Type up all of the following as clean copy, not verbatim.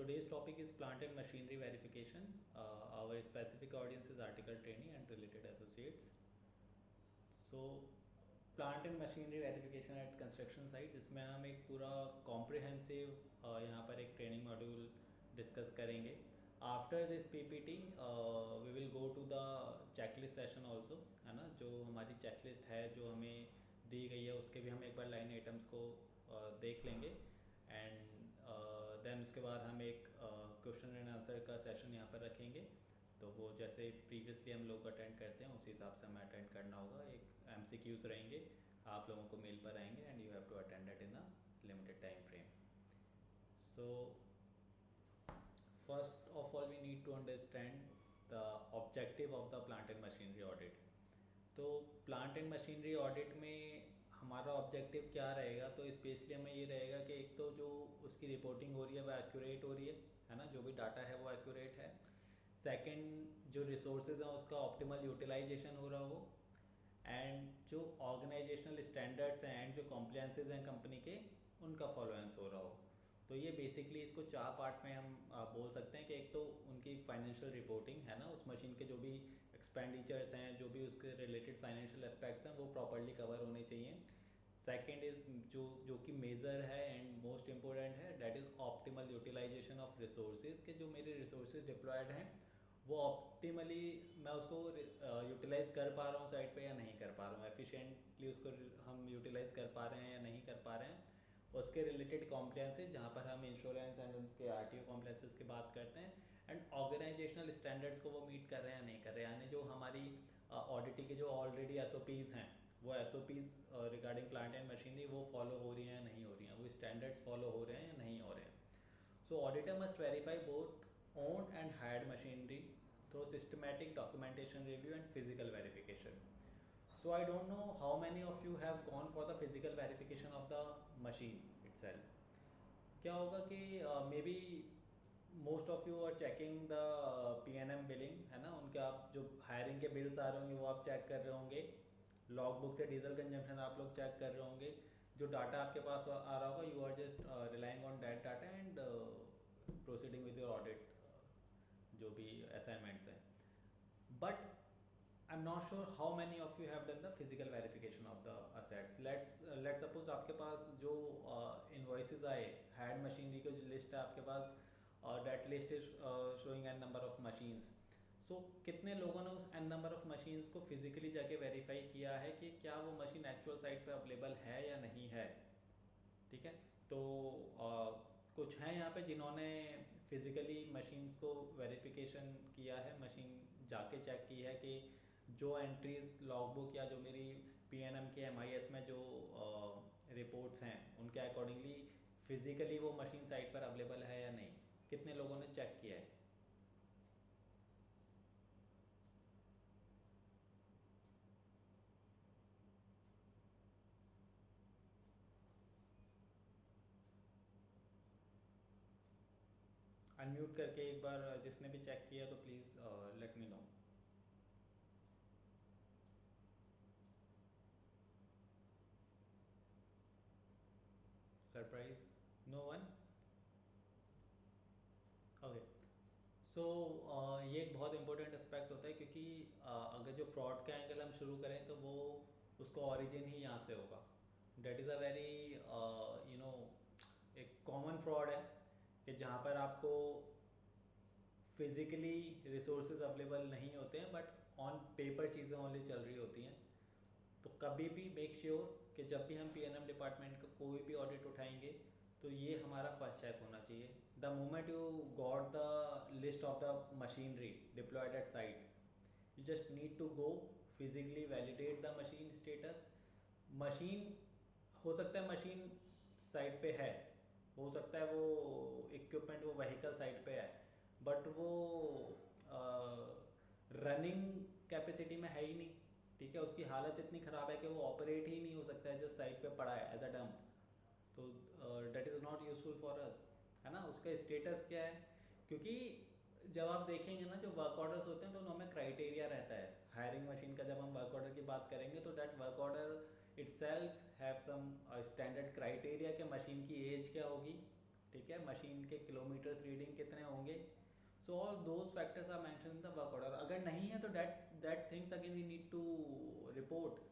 today's topic is plant and machinery verification. Our specific audience is article trainee and related associates. So plant and machinery verification at construction site, जिसमें हम एक पूरा comprehensive यहाँ पर एक training module discuss करेंगे. After this PPT we will go to the checklist session also, है ना. जो हमारी चेकलिस्ट है जो हमें दी गई है उसके भी हम एक बार लाइन आइटम्स को देख लेंगे. एंड देन उसके बाद हम एक क्वेश्चन एंड आंसर का सेशन यहाँ पर रखेंगे. तो वो जैसे प्रीवियसली हम लोग अटेंड करते हैं उसी हिसाब से हमें अटेंड करना होगा. एक MCQs रहेंगे, आप लोगों को मेल पर आएंगे and you have to attend it in a limited time frame. So first of all we need to understand the objective of the plant and machinery audit. तो प्लांट एंड मशीनरी ऑडिट में हमारा objective क्या रहेगा, तो specially हमें ये रहेगा कि एक तो जो उसकी रिपोर्टिंग हो रही है वो एक्यूरेट हो रही है ना, जो भी डाटा है वो एक्यूरेट है. सेकंड, जो रिसोर्सेज हैं उसका ऑप्टिमल यूटिलाइजेशन हो रहा हो. एंड जो ऑर्गेनाइजेशनल स्टैंडर्ड्स हैं एंड जो कॉम्प्लायंसेज हैं कंपनी के, उनका फॉलोएंस हो रहा हो. तो ये बेसिकली इसको 4 पार्ट में हम बोल सकते हैं कि एक तो उनकी फाइनेंशियल रिपोर्टिंग है ना, उस मशीन के जो भी एक्सपेंडिचर्स हैं, जो भी उसके रिलेटेड फाइनेंशियल एस्पेक्ट्स हैं वो प्रॉपर्ली कवर होने चाहिए. सेकेंड इज़ जो कि मेजर है एंड मोस्ट इम्पोर्टेंट है, that is optimal utilisation of resources के जो मेरे रिसोर्सेज डिप्लॉयड हैं वो ऑप्टिमली मैं उसको यूटिलाइज़ कर पा रहा हूँ साइट पे या नहीं कर पा रहा हूँ, एफिशिएंटली उसको हम यूटिलाइज़ कर पा रहे हैं या नहीं कर पा रहे हैं. उसके रिलेटेड कॉम्प्लायंसेज जहाँ पर हम इंश्योरेंस एंड उनके RTO कॉम्प्लायंसेज की बात करते हैं. एंड ऑर्गेनाइजेशनल स्टैंडर्ड्स को वो मीट कर रहे हैं या नहीं कर रहे हैं, यानी जो हमारी ऑडिटी के जो ऑलरेडी SOPs हैं वो SOPs regarding plant and machinery वो फॉलो हो रही हैं या नहीं हो रही हैं, वो स्टैंडर्ड्स फॉलो हो रहे हैं या नहीं हो रहे हैं. सो auditor must verify both owned and hired machinery through systematic documentation review and physical verification. So I don't know how many of you have gone for the physical verification of the machine itself. क्या होगा कि maybe most of you are checking the PNM billing, है ना. उनके आप जो hiring के bills आ रहे होंगे वो आप चेक कर रहे होंगे. लॉग बुक से डीजल कंजम्पशन आप लोग चेक कर रहे होंगे. जो डाटा आपके पास आ रहा होगा you are just relying on that data and proceeding with your audit जो भी असाइनमेंट्स हैं. But I am not sure how many of you have done the physical verification of the assets. Let's suppose आपके पास जो invoices आए hired machinery की जो list है आपके पास, that list is showing N number of machines. So कितने लोगों ने उस एन नंबर ऑफ मशीन्स को फिजिकली जाके वेरीफाई किया है कि क्या वो मशीन एक्चुअल साइट पे अवेलेबल है या नहीं है. ठीक है. तो कुछ हैं यहाँ पे जिन्होंने फिज़िकली मशीन्स को वेरिफिकेशन किया है, मशीन जाके चेक की है कि जो एंट्रीज लॉगबुक या जो मेरी PNM के MIS में जो रिपोर्ट्स हैं उनके अकॉर्डिंगली फिज़िकली वो मशीन साइट पर अवेलेबल है या नहीं. कितने लोगों ने चेक किया है? अनम्यूट करके एक बार जिसने भी चेक किया तो please let me know. Surprise, no one. Okay. So ये एक बहुत इंपॉर्टेंट एस्पेक्ट होता है क्योंकि अगर जो फ्रॉड का एंगल हम शुरू करें तो वो उसका ओरिजिन ही यहाँ से होगा. डेट इज़ अ वेरी एक कॉमन फ्रॉड है कि जहाँ पर आपको फिज़िकली रिसोर्सेज अवेलेबल नहीं होते हैं बट ऑन पेपर चीज़ें ओनली चल रही होती हैं. तो कभी भी मेक श्योर कि जब भी हम PNM डिपार्टमेंट का कोई भी ऑडिट उठाएंगे तो ये हमारा फर्स्ट चेक होना चाहिए. The moment you got the list of the machinery deployed at site, you just need to go physically validate the machine status. Machine हो सकता है मशीन साइट पे है, हो सकता है वो इक्विपमेंट वो व्हीकल साइट पे है, बट वो रनिंग कैपेसिटी में है ही नहीं. ठीक है. उसकी हालत इतनी ख़राब है कि वो ऑपरेट ही नहीं हो सकता है, जस्ट साइट पे पड़ा है एज अ डंप. तो that is not useful for us, है ना. उसका स्टेटस क्या है, क्योंकि जब आप देखेंगे ना जो वर्क ऑर्डर्स होते हैं तो उनमें क्राइटेरिया रहता है. हायरिंग मशीन का जब हम वर्क ऑर्डर की बात करेंगे तो that work order itself have some standard criteria कि मशीन की एज क्या होगी. ठीक है, मशीन के किलोमीटर्स रीडिंग कितने होंगे. So all those factors are mention in the work order. अगर नहीं है तो that things again we need to report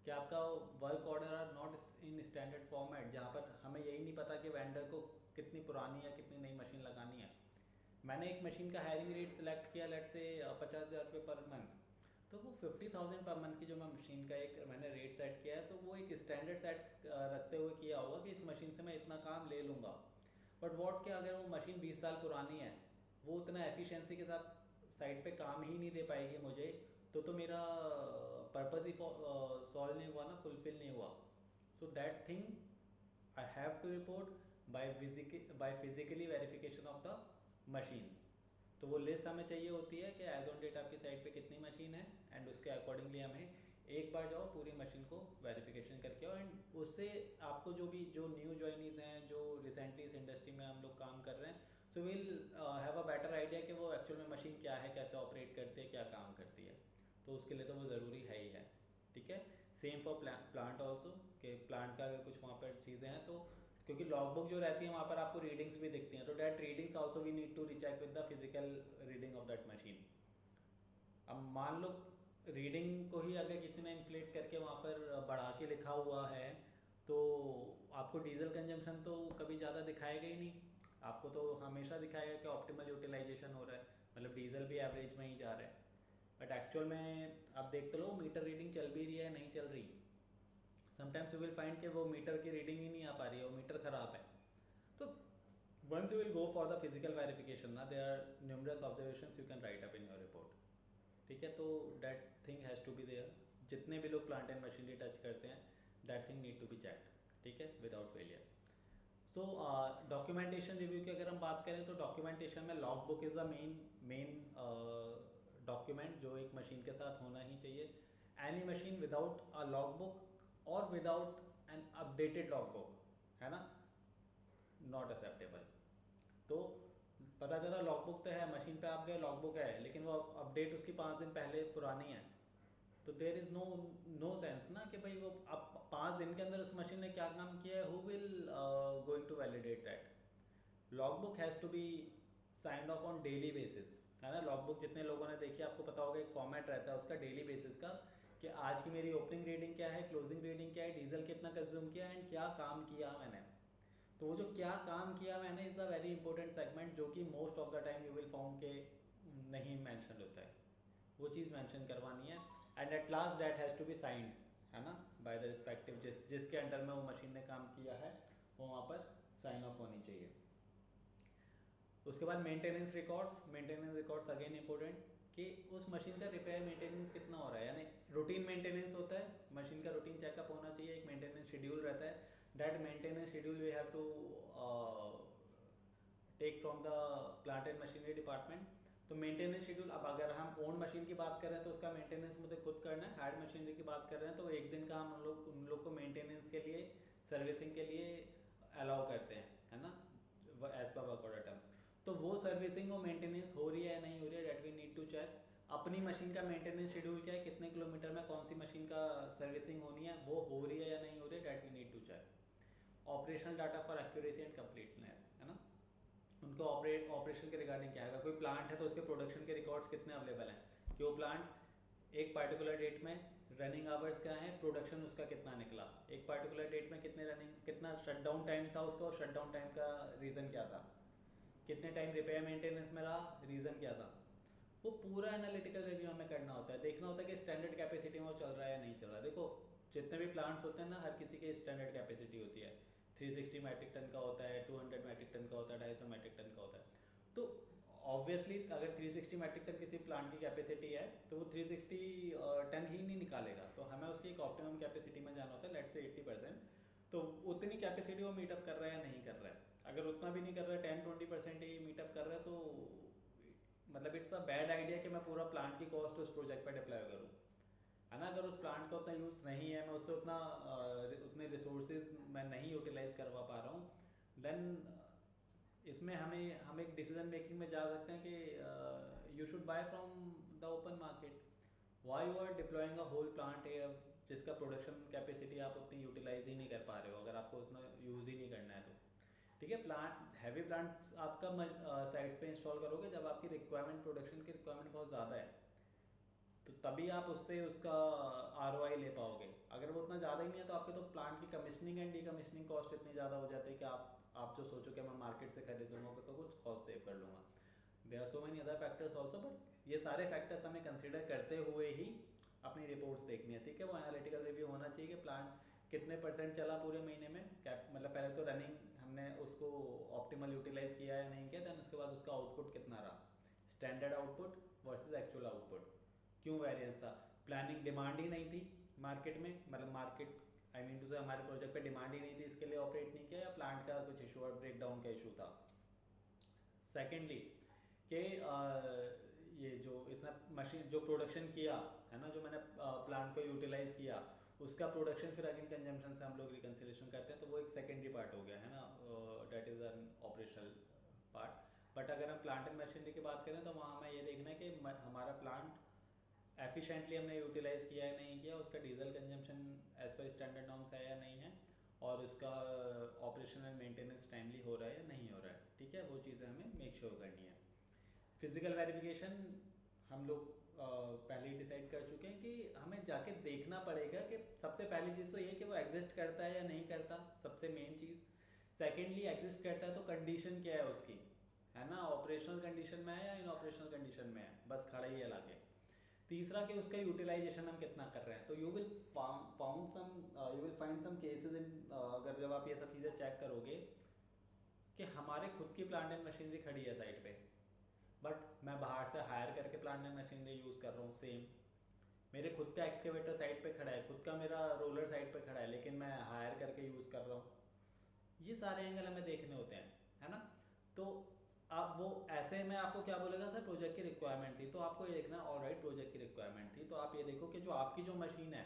कि आपका work order are not in standard format, जहाँ पर हमें यही नहीं पता कि वेंडर को कितनी पुरानी या कितनी नई मशीन लगानी है. मैंने एक मशीन का हायरिंग रेट सिलेक्ट किया, लेट से 50,000 रुपये पर मंथ, तो वो 50,000 पर मंथ की जो मैं मशीन का एक मैंने रेट सेट किया है, तो वो एक स्टैंडर्ड सेट रखते हुए किया होगा कि इस मशीन से मैं इतना काम ले लूँगा. बट वॉट क्या, अगर वो मशीन 20 साल पुरानी है, वो उतना एफिशिएंसी के साथ साइड पे काम ही नहीं दे पाएगी मुझे, तो मेरा पर्पज़ ही सॉल्व नहीं हुआ ना, फुलफिल नहीं हुआ. So that thing I have to report by physically verification of the machines. तो वो लिस्ट हमें चाहिए होती है कि एज ऑन डेट आपकी साइट पे कितनी मशीन है, एंड उसके अकॉर्डिंगली हमें एक बार जाओ पूरी मशीन को वेरिफिकेशन करके आओ. एंड उससे आपको जो न्यू ज्वाइनीज हैं, जो रिसेंटली इस इंडस्ट्री में हम लोग काम कर रहे हैं, so will have a better idea कि वो एक्चुअल में मशीन क्या है, कैसे ऑपरेट करती है, क्या काम करती है. तो उसके लिए तो वो ज़रूरी है ही है. ठीक है, सेम फॉर प्लांट ऑल्सो, कि प्लांट का अगर कुछ वहाँ पर चीज़ें हैं, तो क्योंकि लॉग बुक जो रहती है वहाँ पर आपको रीडिंग्स भी दिखती हैं, तो that readings also we need to recheck with the physical reading of that machine. अब मान लो रीडिंग को ही अगर किसी ने इन्फ्लेट करके वहाँ पर बढ़ा के लिखा हुआ है, तो आपको डीजल कंजम्पशन तो कभी ज़्यादा दिखाएगा ही नहीं. आपको तो हमेशा दिखाएगा कि ऑप्टिमल यूटिलाइजेशन हो रहा है, मतलब डीजल भी एवरेज में ही जा रहा है. बट एक्चुअल में आप देखते लो मीटर रीडिंग चल भी रही है नहीं चल रही. समटाइम्स यू विल फाइंड कि वो मीटर की रीडिंग ही नहीं आ पा रही है, वो मीटर ख़राब है. तो once you will go for the physical verification ना, there are numerous observations you can write up in your report. ठीक है, तो that thing has to be there. जितने भी लोग प्लांट एंड मशीनरी टच करते हैं, that thing need to be checked. ठीक है, without failure. So documentation review की अगर हम बात करें, तो डॉक्यूमेंटेशन में log book is the main document जो एक मशीन के साथ होना ही चाहिए. Any machine without a log book और without an updated log book, है ना, नॉट एक्सेप्टेबल. तो पता चला लॉग बुक तो है, मशीन पे आप गए लॉग बुक है, लेकिन वो अपडेट उसकी 5 दिन पहले पुरानी है, तो देर इज़ नो सेंस ना कि भाई वो आप 5 दिन के अंदर उस मशीन ने क्या काम किया है. Who will going to validate that. Log book has to be signed off on daily basis, है ना. लॉग बुक जितने लोगों ने देखी, आपको पता होगा एक फॉर्मेट रहता है उसका डेली बेसिस का, कि आज की मेरी ओपनिंग रीडिंग क्या है, क्लोजिंग रीडिंग क्या है, डीजल कितना कंज्यूम किया एंड क्या काम किया मैंने. तो वो जो क्या काम किया मैंने is the very important segment, जो कि most of the time you will found के नहीं मेंशन होता है. वो चीज़ मेंशन करवानी है. And at last that has to be signed, है ना, बाय द रिस्पेक्टिव जिसके अंडर में वो मशीन ने काम किया है, वो वहाँ पर साइन ऑफ होनी चाहिए. उसके बाद मेंटेनेंस रिकॉर्ड्स अगेन इंपॉर्टेंट, कि उस मशीन का रिपेयर मेंटेनेंस कितना हो रहा है. यानी रूटीन मेंटेनेंस होता है, मशीन का रूटीन चेकअप होना चाहिए, एक मेंटेनेंस शेड्यूल रहता है. That maintenance schedule we have to take from the plant and machinery department. तो मेंटेनेंस शेड्यूल, अब अगर हम ओन मशीन की बात कर रहे हैं तो उसका मेंटेनेंस मुझे खुद करना है. हार्ड मशीनरी की बात कर रहे हैं तो एक दिन का हम लोग उन लोग को मेंटेनेंस के लिए, सर्विसिंग के लिए अलाउ करते हैं, है ना, as per work order terms. तो वो सर्विसिंग और मेंटेनेंस हो रही है या नहीं हो रही है, that we need to check. अपनी मशीन का मेंटेनेंस शेड्यूल क्या है, कितने किलोमीटर में कौन सी मशीन का सर्विसिंग होनी है, वो हो रही है या नहीं हो रही है, that we need to check. Operational data for accuracy and completeness, है ना, उनको ऑपरेशन के रिगार्डिंग क्या है. कोई प्लांट है तो उसके प्रोडक्शन के रिकॉर्ड्स कितने अवेलेबल हैं, कि वो प्लांट एक पार्टिकुलर डेट में रनिंग आवर्स क्या है, प्रोडक्शन उसका कितना निकला, एक पार्टिकुलर डेट में कितना शटडाउन टाइम था उसका, और शटडाउन टाइम का रीज़न क्या था, कितने टाइम रिपेयर मेंटेनेंस में रहा, रीज़न क्या था. वो पूरा एनालिटिकल रिव्यू हमें करना होता है. देखना होता है कि स्टैंडर्ड कैपेसिटी में वो चल रहा है या नहीं चल रहा है. देखो जितने भी प्लांट्स होते हैं ना, हर किसी की स्टैंडर्ड कैपेसिटी होती है. 360 मैट्रिक टन का होता है, 200 मैट्रिक टन का होता है, 250 मैट्रिक टन का होता है. तो ऑब्वियसली अगर 360 मैट्रिक टन किसी प्लांट की कैपेसिटी है, तो वो 360 टन ही नहीं निकालेगा. तो हमें उसकी एक ऑप्टिमम कैपेसिटी में जाना होता है, लेट्स से 80%. तो उतनी कैपेसिटी वो मीटअप कर रहा है या नहीं कर रहा है. अगर उतना भी नहीं कर रहा है, 10-20% ही मीटअप कर रहा है, तो मतलब इट्स अ बैड आइडिया कि मैं पूरा प्लांट की कॉस्ट उस प्रोजेक्ट पर डिप्लॉय करूँ, है ना. अगर उस प्लांट का उतना यूज़ नहीं है, मैं उससे उतने रिसोर्सेज मैं नहीं यूटिलाइज करवा पा रहा हूँ, देन इसमें हम एक डिसीजन मेकिंग में जा सकते हैं कि you should buy from the open market. Why you are deploying a whole plant है जिसका प्रोडक्शन कैपेसिटी आप उतनी यूटिलाइज ही नहीं कर पा रहे हो, अगर आपको उतना यूज़ ही नहीं करना है तो. ठीक है। प्लांट हैवी प्लांट्स आपका साइट्स पे इंस्टॉल करोगे जब आपकी रिक्वायरमेंट, प्रोडक्शन की रिक्वायरमेंट बहुत ज़्यादा है, तो तभी आप उससे उसका ROI ले पाओगे। अगर वो उतना ज़्यादा ही नहीं है तो आपके तो प्लांट की कमीशनिंग एंड डीकमीशनिंग कॉस्ट इतनी ज़्यादा हो जाती है कि आप जो सोचो कि मैं मार्केट से खरीदूंगा तो कुछ कॉस्ट सेव कर लूँगा। There are so many other factors also, but ये सारे फैक्टर्स हमें कंसिडर करते हुए ही अपनी रिपोर्ट्स देखनी है। ठीक है, वो एनालिटिकल रिव्यू होना चाहिए कि प्लांट कितने % चला पूरे महीने में, मतलब पहले तो रनिंग हमने उसको ऑप्टिमल यूटिलाइज किया या नहीं किया, दैन उसके बाद उसका आउटपुट कितना रहा, standard output versus actual output, क्यों वेरिएंस था। प्लानिंग डिमांड ही नहीं थी मार्केट में, मतलब मार्केट आई मीन टू से हमारे प्रोजेक्ट पे डिमांड ही नहीं थी, इसके लिए ऑपरेट नहीं किया, या प्लांट का कुछ इशू और ब्रेक डाउन का इशू था। सेकेंडली कि ये जो इसने मशीन जो प्रोडक्शन किया है ना, जो मैंने प्लांट को यूटिलाइज किया, उसका प्रोडक्शन फिर अगेन कंजम्पशन से हम लोग रिकन्सिलेशन करते हैं, तो वो एक सेकेंडरी पार्ट हो गया है ना, that is an operational part. But अगर हम प्लांट एंड मशीनरी की बात करें तो वहाँ हमें ये देखना है कि हमारा प्लांट एफिशिएंटली हमने यूटिलाइज़ किया है नहीं किया, उसका diesel consumption as per standard norms है या नहीं है, और उसका ऑपरेशन एंड मेंटेनेंस टाइमली हो रहा है या नहीं हो रहा है। ठीक है, वो चीज़ें हमें मेक श्योर करनी है। फिजिकल वेरिफिकेशन हम लोग पहले ही डिसाइड कर चुके हैं कि हमें जाके देखना पड़ेगा कि सबसे पहली चीज़ तो ये कि वो एग्जिस्ट करता है या नहीं करता, सबसे मेन चीज़। सेकेंडली एग्जिस्ट करता है तो कंडीशन क्या है उसकी, है ना, ऑपरेशनल कंडीशन में है या इन ऑपरेशनल कंडीशन में है, बस खड़ा ही है लाके। तीसरा कि उसका यूटिलाइजेशन हम कितना कर रहे हैं। तो you will find some cases in, अगर जब आप ये सब चीज़ें चेक करोगे कि हमारे खुद की प्लांट एंड मशीनरी खड़ी है साइड पे, बट मैं बाहर से हायर करके प्लांट एंड मशीनरी यूज़ कर रहा हूँ, सेम मेरे खुद का एक्सकेवेटर साइड पे खड़ा है, खुद का मेरा रोलर साइड पे खड़ा है, लेकिन मैं हायर करके यूज़ कर रहा हूँ। ये सारे एंगल हमें देखने होते हैं, है ना। तो आप वो ऐसे में आपको क्या बोलेगा, सर प्रोजेक्ट की रिक्वायरमेंट थी, तो आपको ये देखना ऑलराइट प्रोजेक्ट की रिक्वायरमेंट थी, तो आप ये देखो कि जो आपकी जो मशीन है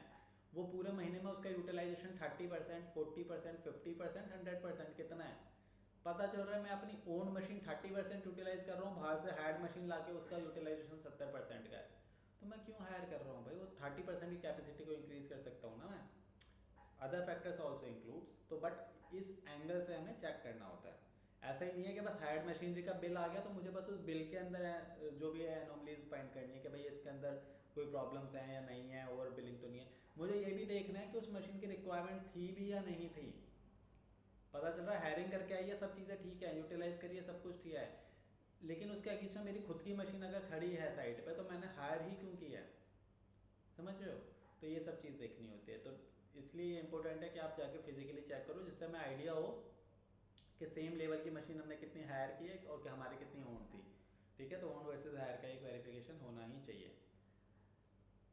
वो पूरे महीने में उसका यूटिलाइजेशन 30%, 40%, 50%, 100% कितना है। पता चल रहा है मैं अपनी ओन मशीन 30% यूटिलाइज कर रहा हूँ, बाहर से हायर्ड मशीन लाके उसका यूटिलाइजेशन 70% का है, तो मैं क्यों हायर कर रहा हूँ भाई, वो 30% की कैपेसिटी को इंक्रीज कर सकता हूँ ना मैं। अदर फैक्टर्स ऑल्सो इंक्लूड्स, तो बट इस एंगल से हमें चेक करना होता है। ऐसा ही नहीं है कि बस हायर्ड मशीनरी का बिल आ गया तो मुझे बस उस बिल के अंदर जो भी है एनोमलीज फाइंड करनी है कि भाई इसके अंदर कोई प्रॉब्लम्स हैं या नहीं है, ओवर बिलिंग तो नहीं है। मुझे ये भी देखना है कि उस मशीन की रिक्वायरमेंट थी भी या नहीं थी। पता चल रहा है हायरिंग करके आई है, सब चीज़ें ठीक है, यूटिलाइज करिए, सब कुछ ठीक है, लेकिन उसके अगेंस्ट में मेरी खुद की मशीन अगर खड़ी है साइड पे तो मैंने हायर ही क्यों की है, समझ रहे हो। तो ये सब चीज़ देखनी होती है, तो इसलिए इंपॉर्टेंट है कि आप जाके फिजिकली चेक करो, जिससे हमें आइडिया हो कि सेम लेवल की मशीन हमने कितनी हायर की है और कि हमारी कितनी ओन थी। ठीक है, तो ओन वर्सेस हायर का एक वेरिफिकेशन होना ही चाहिए।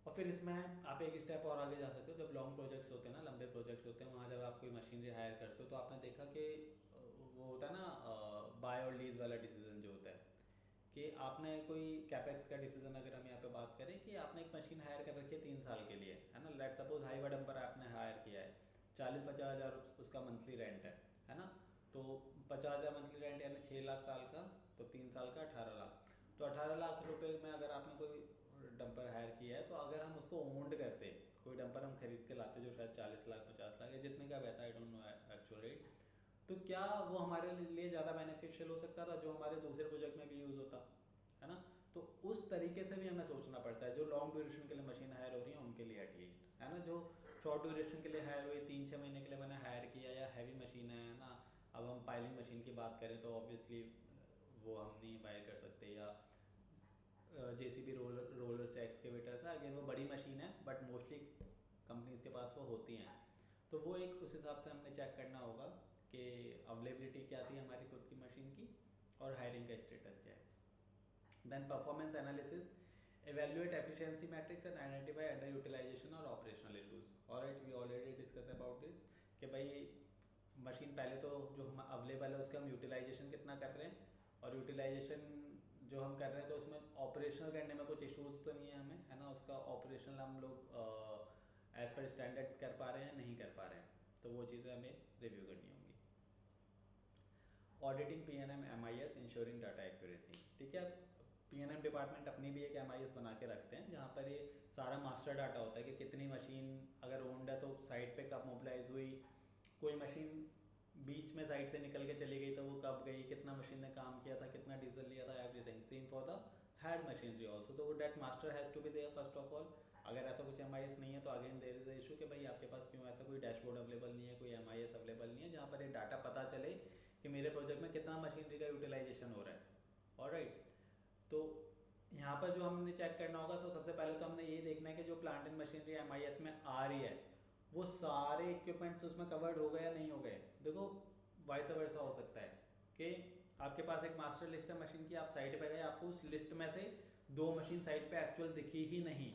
और फिर इसमें आप एक स्टेप और आगे जा सकते हो, जब लॉन्ग प्रोजेक्ट्स होते हैं ना, लंबे प्रोजेक्ट्स होते हैं, वहाँ जब आप कोई मशीनरी हायर करते हो तो आपने देखा कि वो होता है ना बाय और लीज वाला डिसीजन जो होता है, कि आपने कोई कैपेक्स का डिसीजन, अगर हम यहाँ पे बात करें कि आपने एक मशीन हायर कर रखी है 3 साल के लिए, है ना, लेट सपोज हाई डंपर आपने हायर किया है, 40-50 हज़ार उसका मंथली रेंट है ना, तो 50 हज़ार मंथली रेंट यानी 6 लाख साल का, तो 3 साल का 18 लाख, तो 18 लाख रुपए में अगर आपने कोई डंपर हायर किया है, तो अगर हम उसको ओन्ड करते, कोई डंपर हम खरीद के लाते जो शायद 40 लाख 50 लाख या जितने का रहता है, I don't know actual rate, तो क्या वो हमारे लिए ज़्यादा बेनिफिशियल हो सकता था जो हमारे दूसरे प्रोजेक्ट में भी यूज़ होता, है ना। तो उस तरीके से भी हमें सोचना पड़ता है, जो लॉन्ग ड्यूरेशन के लिए मशीन हायर हो रही है उनके लिए एटलीस्ट, है ना। जो शॉर्ट ड्यूरेशन के लिए हायर हुई 3-6 महीने के लिए मैंने हायर किया, या हैवी मशीन है ना, अब हम पाइलिंग मशीन की बात करें तो ऑब्वियसली वो हम नहीं बाय कर सकते, या JCB रोलर से एक्सकेवेटर है, अगेन वो बड़ी मशीन है बट मोस्टली कंपनीज के पास वो होती हैं, तो वो एक उस हिसाब से हमने चेक करना होगा कि अवेलेबिलिटी क्या थी हमारी खुद की मशीन की और हायरिंग का स्टेटस क्या है। Then performance analysis, evaluate efficiency metrics and identify underutilization और operational issues। Alright, we already discuss about this कि भाई मशीन पहले तो जो हम अवेलेबल है उसका हम यूटिलाइजेशन कितना कर रहे हैं, और यूटिलाइजेशन जो हम कर रहे हैं तो उसमें ऑपरेशनल करने में कुछ इश्यूज तो नहीं है हमें, है ना, उसका ऑपरेशनल हम लोग एज पर स्टैंडर्ड कर पा रहे हैं नहीं कर पा रहे हैं, तो वो चीज़ें हमें रिव्यू करनी होंगी। Auditing PNM MIS ensuring data accuracy. ठीक है, PNM डिपार्टमेंट अपनी भी एक MIS बना के रखते हैं जहाँ पर ये सारा मास्टर डाटा होता है कि कितनी मशीन अगर ओन्ड है तो साइट पे कब मोबिलाइज हुई, कोई मशीन बीच में साइड से निकल के चली गई तो वो कब गई, कितना मशीन ने काम किया था, कितना डीजल लिया था, everything same for the head machinery also. तो वो that master has to be there first of all. अगर ऐसा कुछ MIS नहीं है तो again there is the issue कि भाई आपके पास क्यों ऐसा कोई डैशबोर्ड अवेलेबल नहीं है, कोई MIS अवेलेबल नहीं है जहाँ पर ये डाटा पता चले कि मेरे प्रोजेक्ट में कितना मशीनरी का यूटिलाइजेशन हो रहा है। ऑलराइट, तो यहाँ पर जो हमने चेक करना होगा, तो सबसे पहले तो हमने ये देखना है कि जो प्लांट एंड मशीनरी MIS में आ रही है वो सारे इक्विपमेंट्स उसमें कवर्ड हो गए या नहीं हो गए। देखो वाइस वर्सा हो सकता है कि आपके पास एक मास्टर लिस्ट है मशीन की, आप साइट पे गए, आपको उस लिस्ट में से 2 मशीन साइट पे एक्चुअल दिखी ही नहीं।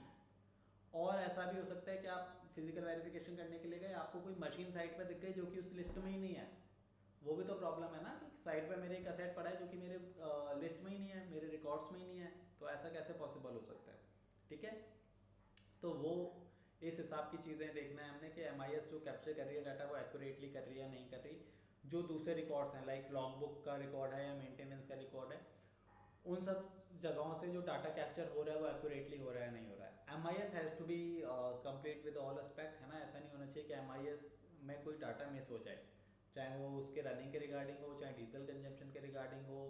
और ऐसा भी हो सकता है कि आप फिजिकल वेरिफिकेशन करने के लिए गए, आपको कोई मशीन साइट पे दिख गई जो कि उस लिस्ट में ही नहीं है। वो भी तो प्रॉब्लम है ना कि साइट पे मेरे एक असेट पड़ा है जो कि मेरे लिस्ट में ही नहीं है, मेरे रिकॉर्ड्स में ही नहीं है, तो ऐसा कैसे पॉसिबल हो सकता है। ठीक है, तो वो इस हिसाब की चीज़ें देखना है हमने कि MIS जो कैप्चर कर रही है डाटा वो एक्यूरेटली कर रही है या नहीं कर रही। जो दूसरे रिकॉर्ड्स हैं लाइक लॉग बुक का रिकॉर्ड है या मेंटेनेंस का रिकॉर्ड है, उन सब जगहों से जो डाटा कैप्चर हो रहा है वो एक्यूरेटली हो रहा है नहीं हो रहा है। MIS has to be complete with all aspect, है ना। ऐसा नहीं होना चाहिए कि MIS में कोई डाटा मिस हो जाए, चाहे वो उसके रनिंग के रिगार्डिंग हो, चाहे डीजल कंजम्पशन के रिगार्डिंग हो,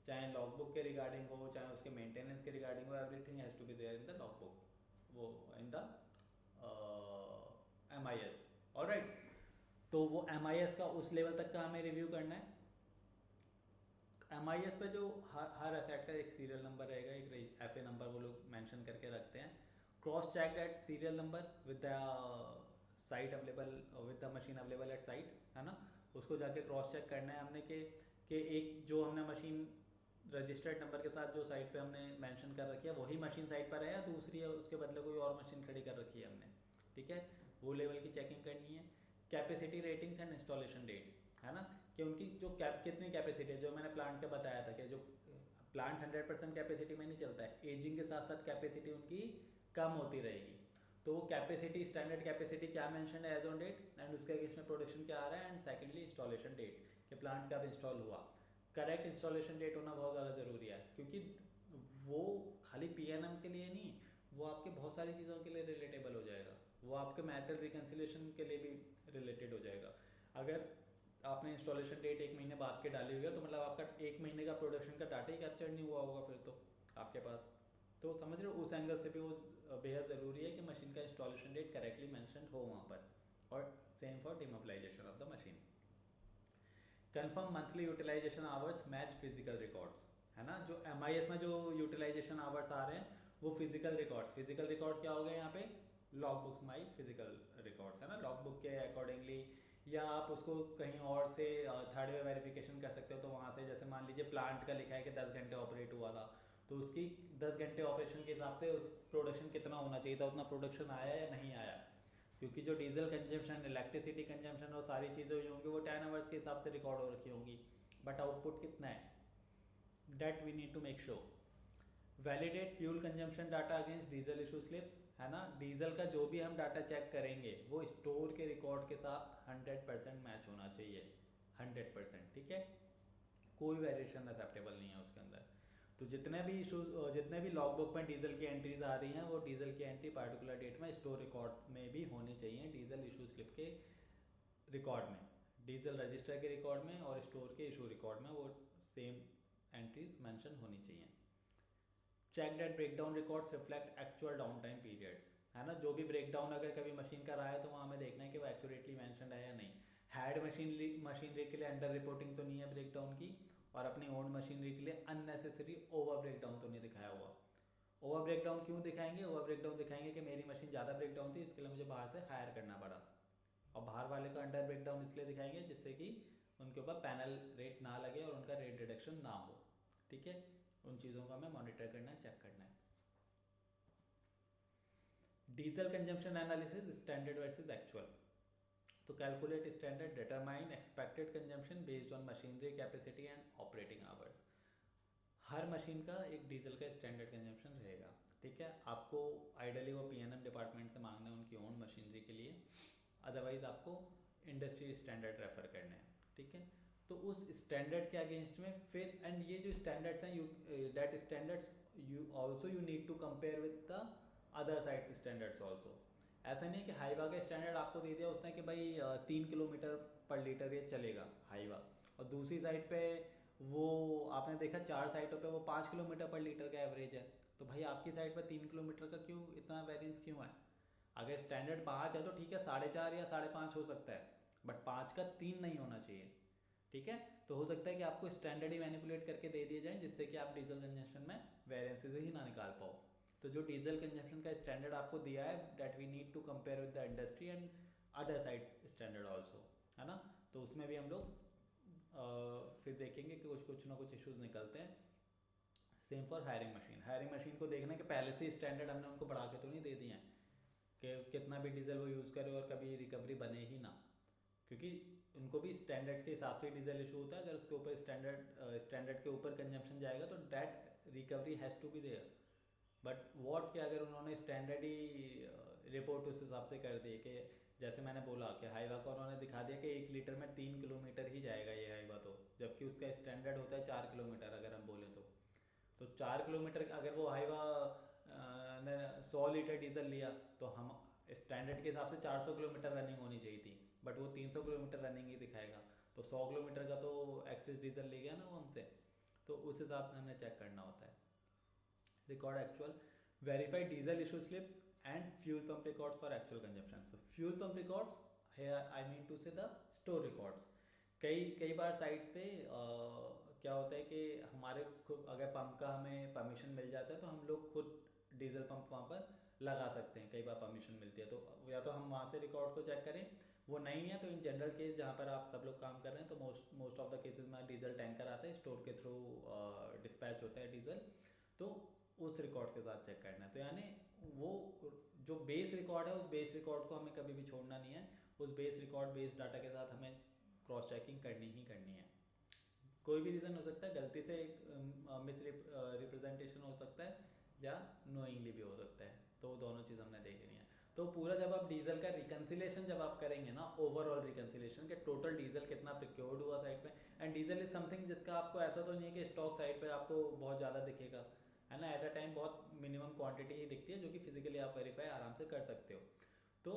चाहे लॉग बुक के रिगार्डिंग हो, चाहे उसके मेंटेनेंस के रिगार्डिंग हो। Everything has to be there in the log book, वो इन द MIS। ऑलराइट, तो वो MIS का उस लेवल तक का हमें रिव्यू करना है। MIS पे जो हर असेट का एक सीरियल नंबर रहेगा, एक FA नंबर वो लोग मेंशन करके रखते हैं। Cross check that serial number with the site available, with the machine available at site, है ना। उसको जाके क्रॉस चेक करना है हमने कि एक जो हमने मशीन रजिस्टर्ड नंबर के साथ जो साइट पे हमने मेंशन कर रखी है वही मशीन साइट पर है या दूसरी है, उसके बदले कोई और मशीन खड़ी कर रखी है हमने। ठीक है, वो लेवल की चेकिंग करनी है। Capacity ratings and installation dates, है ना, कि उनकी जो कितनी कैपेसिटी है, जो मैंने प्लांट का बताया था कि जो प्लांट 100% कैपेसिटी में नहीं चलता है, एजिंग के साथ साथ कैपेसिटी उनकी कम होती रहेगी। तो वो कैपेसिटी, स्टैंडर्ड कैपेसिटी क्या मेंशन है एज ऑन डेट एंड उसके अगेंस्ट में प्रोडक्शन क्या आ रहा है, एंड सेकेंडली इंस्टॉलेशन डेट कि प्लांट कब इंस्टॉल हुआ। करेक्ट इंस्टॉलेशन डेट होना बहुत ज़्यादा ज़रूरी है, क्योंकि वो खाली PNM के लिए नहीं, वो आपके बहुत सारी चीज़ों के लिए रिलेटेबल हो जाएगा, वो आपके मैटर रिकन्सिलेशन के लिए भी रिलेटेड हो जाएगा। अगर आपने इंस्टॉलेशन डेट 1 महीने बाद के डाली हुई है तो मतलब आपका 1 महीने का प्रोडक्शन का डाटा ही कैप्चर नहीं हुआ होगा फिर तो आपके पास। तो समझ रहे हो, उस एंगल से भी वो बेहद ज़रूरी है कि मशीन का इंस्टॉलेशन डेट करेक्टली मैंशन हो वहाँ पर। और same for demobilisation of the machine. Confirm monthly utilisation hours match physical records, है ना। जो MIS में जो यूटिलाइजेशन आवर्स आ रहे हैं वो फिजिकल रिकॉर्ड्स, फिजिकल रिकॉर्ड क्या हो गया यहाँ पे, लॉग बुक्स माई फिजिकल रिकॉर्ड्स, है ना। लॉग बुक के अकॉर्डिंगली, या आप उसको कहीं और से थर्ड वे वेरिफिकेशन कर सकते हो। तो वहाँ से जैसे मान लीजिए प्लांट का लिखा है कि 10 घंटे ऑपरेट हुआ था, तो उसकी 10 घंटे ऑपरेशन के हिसाब से उस प्रोडक्शन कितना होना चाहिए था, उतना प्रोडक्शन आया या नहीं आया। क्योंकि जो डीजल कंजम्पशन, इलेक्ट्रिसिटी कंजम्पशन और सारी चीज़ें हुई होंगी वो 10 आवर्स के हिसाब से रिकॉर्ड हो रखी होंगी, बट आउटपुट कितना है, that we need to make sure. Validate fuel consumption data against diesel issue slips, है ना। डीजल का जो भी हम डाटा चेक करेंगे वो स्टोर के रिकॉर्ड के साथ 100% मैच होना चाहिए, 100%। ठीक है, कोई वेरिएशन एक्सेप्टेबल नहीं है उसके अंदर। तो जितने भी इशू, जितने भी लॉग बुक में डीजल की एंट्रीज आ रही हैं वो डीजल की एंट्री पार्टिकुलर डेट में स्टोर रिकॉर्ड्स में भी होनी चाहिए, डीजल इशू स्लिप के रिकॉर्ड में, डीजल रजिस्टर के रिकॉर्ड में और स्टोर के इशू रिकॉर्ड में वो सेम एंट्रीज मेंशन होनी चाहिए। Check that breakdown records reflect actual down time periods, है ना। जो भी ब्रेकडाउन अगर कभी मशीन का रहा है तो वहाँ हमें देखना है कि वो एक्यूरेटली मेंशनड है या नहीं। हैड मशीनरी के लिए अंडर रिपोर्टिंग तो नहीं है ब्रेकडाउन की, और अपनी ओन मशीनरी के लिए अननेसेसरी ओवर ब्रेकडाउन तो नहीं दिखाया हुआ। ओवर ब्रेकडाउन क्यों दिखाएंगे, ओवर ब्रेकडाउन दिखाएंगे कि मेरी मशीन ज़्यादा ब्रेकडाउन थी इसके लिए मुझे बाहर से हायर करना पड़ा, और बाहर वाले का अंडर ब्रेकडाउन इसलिए दिखाएंगे जिससे कि उनके ऊपर पैनल रेट ना लगे और उनका रेट रिडक्शन ना हो। ठीक है, उन चीज़ों का हमें मॉनिटर करना है, चेक करना है। Diesel consumption analysis, standard versus actual. तो calculate standard, determine expected consumption based on machinery capacity and operating hours. हर मशीन का एक डीजल का स्टैंडर्ड कंजम्पशन रहेगा। ठीक है, आपको आइडियली वो PNM डिपार्टमेंट से मांगना है उनकी ओन मशीनरी के लिए, अदरवाइज आपको इंडस्ट्री स्टैंडर्ड रेफर करने हैं। ठीक है, तो उस स्टैंडर्ड के अगेंस्ट में फिर, एंड ये जो स्टैंडर्ड्स हैं, you that standards you also you need to compare with the other sites standards also. ऐसा नहीं है कि हाईवा का स्टैंडर्ड आपको दे दिया उसने कि भाई 3 किलोमीटर पर लीटर ये चलेगा हाईवा, और दूसरी साइड पे वो आपने देखा 4 साइडों पे वो 5 किलोमीटर पर लीटर का एवरेज है, तो भाई आपकी साइड पर 3 किलोमीटर का क्यों इतना वेरिएंस क्यों है? अगर स्टैंडर्ड 5 है तो ठीक है, 4.5 या 5.5 हो सकता है, बट 5 का 3 नहीं होना चाहिए। ठीक है, तो हो सकता है कि आपको स्टैंडर्ड ही मैनिपुलेट करके दे दिए जाए जिससे कि आप डीजल कंजम्पशन में वेरिएंसेस ही ना निकाल पाओ। तो जो डीजल कंजम्पशन का स्टैंडर्ड आपको दिया है, that we need to compare with the industry and other sites standard also, है ना। तो उसमें भी हम लोग फिर देखेंगे कि कुछ ना कुछ इश्यूज निकलते हैं। Same for hiring machine. Hiring machine को देखना कि पहले से स्टैंडर्ड हमने उनको बढ़ा के तो नहीं दे दिए हैं कि कितना भी डीजल वो यूज़ करे और कभी रिकवरी बने ही ना, क्योंकि उनको भी स्टैंडर्ड्स के हिसाब से डीजल इशू होता है। अगर उसके ऊपर स्टैंडर्ड के ऊपर कंजम्पशन जाएगा तो that recovery has to be there. But what कि अगर उन्होंने स्टैंडर्ड ही रिपोर्ट उस हिसाब से कर दी कि जैसे मैंने बोला कि हाईवा को उन्होंने दिखा दिया कि 1 लीटर में 3 किलोमीटर ही जाएगा ये हाईवा, तो जबकि उसका स्टैंडर्ड होता है 4 किलोमीटर अगर हम बोलें तो 4 किलोमीटर अगर वो हाईवा ने 100 लीटर डीजल लिया तो हम स्टैंडर्ड के हिसाब से 400 किलोमीटर रनिंग होनी चाहिए थी, बट वो 300 किलोमीटर रनिंग ही दिखाएगा, तो 100 किलोमीटर का तो एक्सेस डीजल ले गया ना वो हमसे। तो उस हिसाब से हमें चेक करना होता है। Record actual, verify diesel issue slips and fuel pump records for actual consumption. So fuel pump records here I mean to say the store records. कई बार साइट्स पे क्या होता है कि हमारे खुद अगर पंप का हमें परमिशन मिल जाता है तो हम लोग खुद डीजल पंप वहाँ पर लगा सकते हैं, कई बार परमिशन मिलती है तो या तो हम वहाँ से रिकॉर्ड को चेक करें, वो नहीं है तो इन जनरल केस जहाँ पर आप सब लोग काम कर रहे हैं तो मोस्ट ऑफ द केसेस में डीजल टैंकर आते हैं, स्टोर के थ्रू डिस्पैच होता है डीजल, तो उस रिकॉर्ड के साथ चेक करना है। तो यानी वो जो बेस रिकॉर्ड है उस बेस रिकॉर्ड को हमें कभी भी छोड़ना नहीं है, उस बेस रिकॉर्ड बेस डाटा के साथ हमें क्रॉस चेकिंग करनी ही करनी है। कोई भी रीज़न हो सकता है, गलती से मिस रिप्रेजेंटेशन हो सकता है या नोइंगली भी हो सकता है, तो दोनों चीज़ हमने देखनी है। तो पूरा जब आप डीजल का रिकन्सिलेशन जब आप करेंगे ना, ओवरऑल रिकन्सिलेशन के टोटल डीजल कितना प्रिक्योर्ड हुआ साइड पे, एंड डीजल इज समथिंग जिसका आपको ऐसा तो नहीं है कि स्टॉक साइड पे आपको बहुत ज़्यादा दिखेगा, है ना। एट अ टाइम बहुत मिनिमम क्वांटिटी ही दिखती है जो कि फिजिकली आप वेरीफाई आराम से कर सकते हो। तो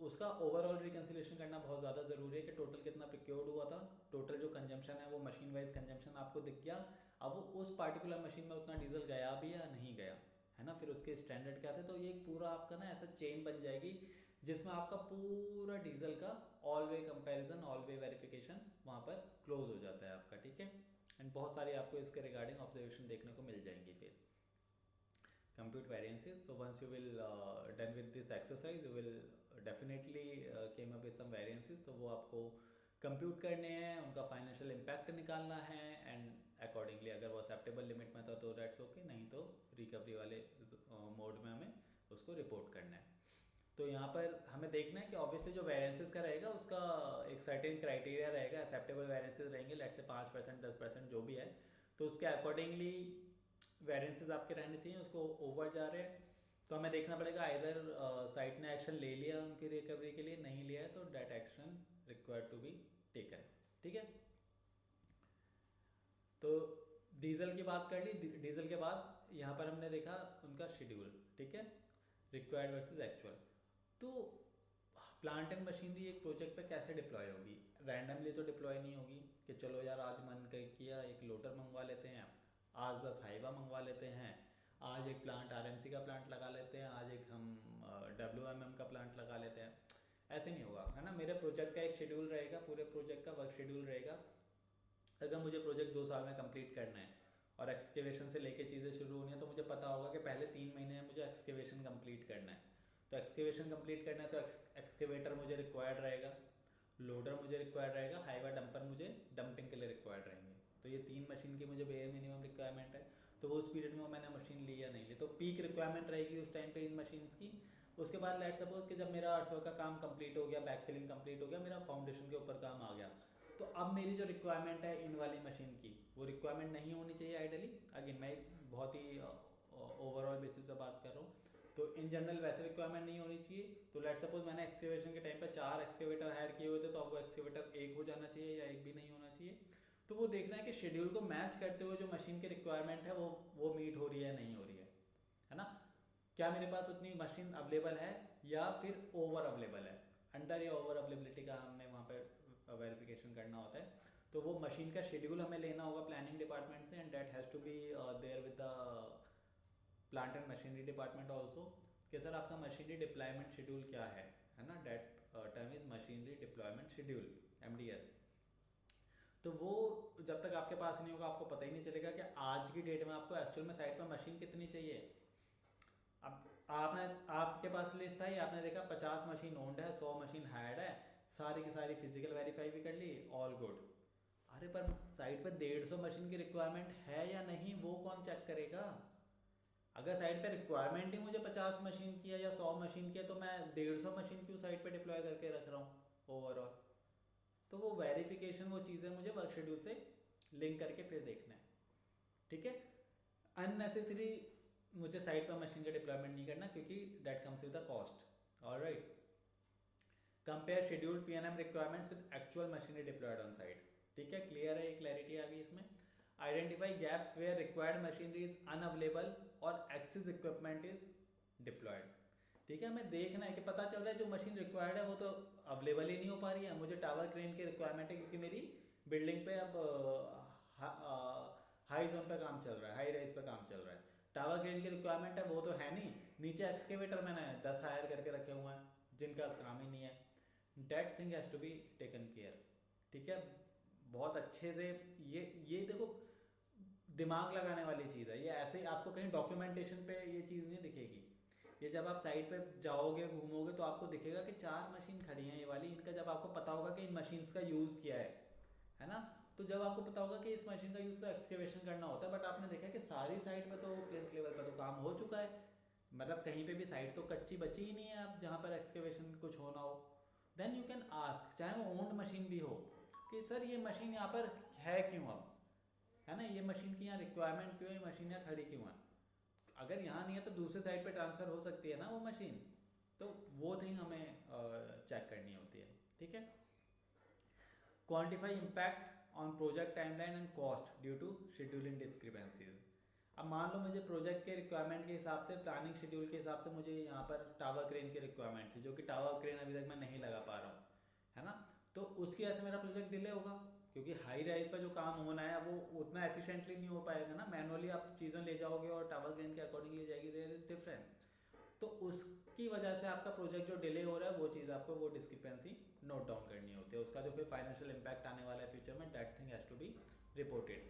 उसका ओवरऑल रिकन्सिलेशन करना बहुत ज़्यादा ज़रूरी है कि टोटल कितना प्रिक्योर्ड हुआ था, टोटल जो कंजम्पशन है वो मशीन वाइज कंजम्पशन आपको दिख गया, अब वो उस पार्टिकुलर मशीन में उतना डीजल गया भी या नहीं गया, है ना। फिर उसके स्टैंडर्ड क्या थे, तो ये पूरा आपका ना ऐसा चेन बन जाएगी जिसमें आपका पूरा डीजल का ऑल वे कंपेरिजन, ऑल वे वेरिफिकेशन वहाँ पर क्लोज हो जाता है आपका, ठीक है। एंड बहुत सारी आपको इसके रिगार्डिंग ऑब्जर्वेशन देखने को मिल जाएंगी। फिर compute variances, so once you will done with this exercise you will definitely came up with some variances, तो वो आपको कंप्यूट करने हैं, उनका फाइनेंशियल इम्पैक्ट निकालना है, एंड अकॉर्डिंगली अगर वो एक्सेप्टेबल लिमिट में था तो दैट्स ओके, नहीं तो रिकवरी वाले मोड में हमें उसको रिपोर्ट करना है। तो यहाँ पर हमें देखना है कि ऑब्वियसली जो वेरिएंसेस का रहेगा उसका एक सर्टेन क्राइटेरिया रहेगा, एक्सेप्टेबल वेरिएंसेस रहेंगे, लेट्स से 5% 10% जो भी है, तो उसके अकॉर्डिंगली वेरिएंसेस आपके रहने चाहिए। उसको ओवर जा रहे हैं तो हमें देखना पड़ेगा इधर साइट ने एक्शन ले लिया उनकी रिकवरी के लिए, नहीं लिया है तो that action required to be taken, ठीक है। तो डीजल की बात कर ली, डीजल के बाद यहाँ पर हमने देखा उनका शेड्यूल, ठीक है, रिक्वायर्ड वर्सेस एक्चुअल। तो प्लांट एंड मशीनरी एक प्रोजेक्ट पे कैसे डिप्लॉय होगी, रैंडमली तो डिप्लॉय नहीं होगी कि चलो यार आज मन किया एक लोडर मंगवा लेते हैं, आज 10 हाईवा मंगवा लेते हैं, आज एक प्लांट आरएमसी का प्लांट लगा लेते हैं, आज एक हम डब्ल्यूएमएम का प्लांट लगा लेते हैं, ऐसे नहीं होगा, है ना। मेरे प्रोजेक्ट का एक शेड्यूल रहेगा, पूरे प्रोजेक्ट का वर्क शेड्यूल रहेगा। अगर मुझे प्रोजेक्ट 2 साल में कंप्लीट करना है और एक्सकेवेशन से लेके चीज़ें शुरू होनी है तो मुझे पता होगा कि पहले 3 महीने में मुझे एक्सकेवेशन कंप्लीट करना है, तो एक्सकेवेशन कंप्लीट करना है तो एक्सकेवेटर मुझे रिक्वायर्ड रहेगा, लोडर मुझे रिक्वायर्ड रहेगा, हाईवा डंपर मुझे डंपिंग के लिए रिक्वायर्ड रहेंगे। तो ये 3 मशीन की मुझे बेयर मिनिमम रिक्वायरमेंट है। तो वो उस पीरियड में मैंने मशीन ली या नहीं ली, तो पीक रिक्वायरमेंट रहेगी उस टाइम पे इन मशीन्स की। उसके बाद लेट सपोज कि जब मेरा अर्थवर्क का काम कंप्लीट हो गया, बैक फिलिंग कंप्लीट हो गया, मेरा फाउंडेशन के ऊपर काम आ गया, तो अब मेरी जो रिक्वायरमेंट है इन वाली मशीन की वो रिक्वायरमेंट नहीं होनी चाहिए आइडली। अगेन मैं एक बहुत ही ओवरऑल बेसिस पे बात कर रहा हूँ, तो इन जनरल वैसे रिक्वायरमेंट नहीं होनी चाहिए। तो लेट सपोज मैंने एक्सकेवेशन के टाइम पे 4 एक्सकेवेटर हायर किए हुए थे, तो अब वो एक्सकेवेटर 1 हो जाना चाहिए या 1 भी नहीं होना चाहिए। तो वो देखना है कि शेड्यूल को मैच करते हुए जो मशीन की रिक्वायरमेंट है वो मीट हो रही है नहीं हो रही है ना। क्या मेरे पास उतनी मशीन अवेलेबल है या फिर ओवर अवेलेबल है, अंडर या ओवर अवेलेबिलिटी का हमने वहाँ पर वेरिफिकेशन करना होता है। तो वो मशीन का शेड्यूल हमें लेना होगा प्लानिंग डिपार्टमेंट से, and that has to be there with the plant and machinery department also, कि सर आपका मशीनरी डिप्लॉयमेंट शेड्यूल क्या है ना, that term is machinery deployment schedule, MDS। तो वो जब तक आपके पास नहीं होगा आपको पता ही नहीं चलेगा कि आज की डेट में आपको एक्चुअल में साइट पर मशीन कितनी चाहिए। अब आपके पास लिस्ट आई, आपने देखा 50 मशीन ओन्ड है, 100 मशीन हायर्ड है, सारी की सारी फिजिकल वेरीफाई भी कर ली, ऑल गुड। अरे पर साइट पर 150 मशीन की रिक्वायरमेंट है या नहीं वो कौन चेक करेगा? अगर साइट पे रिक्वायरमेंट ही मुझे 50 मशीन की है या 100 मशीन की है, तो मैं 150 मशीन क्यों साइट पे डिप्लॉय करके रख रहा हूँ ओवरऑल? तो वो वेरिफिकेशन, वो चीज़ें मुझे वर्क शेड्यूल से लिंक करके फिर देखना है, ठीक है। अननेसेसरी मुझे साइट पर मशीन का डिप्लॉयमेंट नहीं करना, क्योंकि that comes with the cost. Alright, compare schedule PNM requirements with actual machinery deployed on site, ठीक है, क्लियर है, ये क्लैरिटी आ गई इसमें। Identify gaps where required machinery is unavailable और एक्सेस इक्विपमेंट इज डिप्लॉयड, ठीक है। हमें देखना है कि पता चल रहा है जो मशीन रिक्वायर्ड है वो तो अवेलेबल ही नहीं हो पा रही है, मुझे टावर क्रेन की रिक्वायरमेंट है क्योंकि मेरी बिल्डिंग पे अब हाई जोन पे काम चल रहा है, हाई राइज पे काम चल रहा है, टावर क्रेन की रिक्वायरमेंट है वो तो है नहीं, नीचे एक्सकेवेटर मैंने 10 हायर करके रखे हुए हैं जिनका काम ही नहीं है। That thing has to be taken care, ठीक है, बहुत अच्छे से। ये देखो दिमाग लगाने वाली चीज़ है, ये ऐसे ही आपको कहीं डॉक्यूमेंटेशन पे ये चीज़ नहीं दिखेगी। ये जब आप साइट पे जाओगे घूमोगे तो आपको दिखेगा कि 4 मशीन खड़ी हैं ये वाली, इनका जब आपको पता होगा कि इन मशीन्स का यूज़ किया है ना, तो जब आपको पता होगा कि इस मशीन का यूज़ तो एक्सकेवेशन करना होता है, बट आपने देखा कि सारी साइट पे तो प्लेन्थ लेवल पे तो काम हो चुका है, मतलब कहीं पे भी साइट तो कच्ची बची ही नहीं है आप जहाँ पर एक्सकेवेशन कुछ होना हो, देन यू कैन आस्क, चाहे वो ओन्ड मशीन भी हो, कि सर ये मशीन यहाँ पर है क्यों अब, है ना, ये मशीन की यहाँ रिक्वायरमेंट क्यों है, ये मशीन यहाँ खड़ी क्यों है। अगर यहाँ नहीं है तो दूसरे साइड पे ट्रांसफ़र हो सकती है ना वो मशीन, तो वो थिंग हमें चेक करनी होती है, ठीक है। Quantify impact on project timeline and cost due to scheduling discrepancies. अब मान लो मुझे प्रोजेक्ट के रिक्वायरमेंट के हिसाब से, प्लानिंग शेड्यूल के हिसाब से मुझे यहाँ पर टावर क्रेन की रिक्वायरमेंट थी, जो कि टावर क्रेन अभी तक मैं नहीं लगा पा रहा हूँ, है ना, तो उसकी वजह से मेरा प्रोजेक्ट डिले होगा, क्योंकि हाई राइज पर जो काम होना है वो उतना एफिशिएंटली नहीं हो पाएगा ना, मैनुअली आप चीज़ें ले जाओगे और टावर क्रेन के अकॉर्डिंग ले जाएगी, देयर इज डिफरेंस। तो उसकी वजह से आपका प्रोजेक्ट जो डिले हो रहा है वो चीज़ आपको, वो डिस्क्रिपेंसी नोट डाउन करनी होती है, उसका जो फिर फाइनेंशियल इम्पैक्ट आने वाला है फ्यूचर में, that thing has to be reported.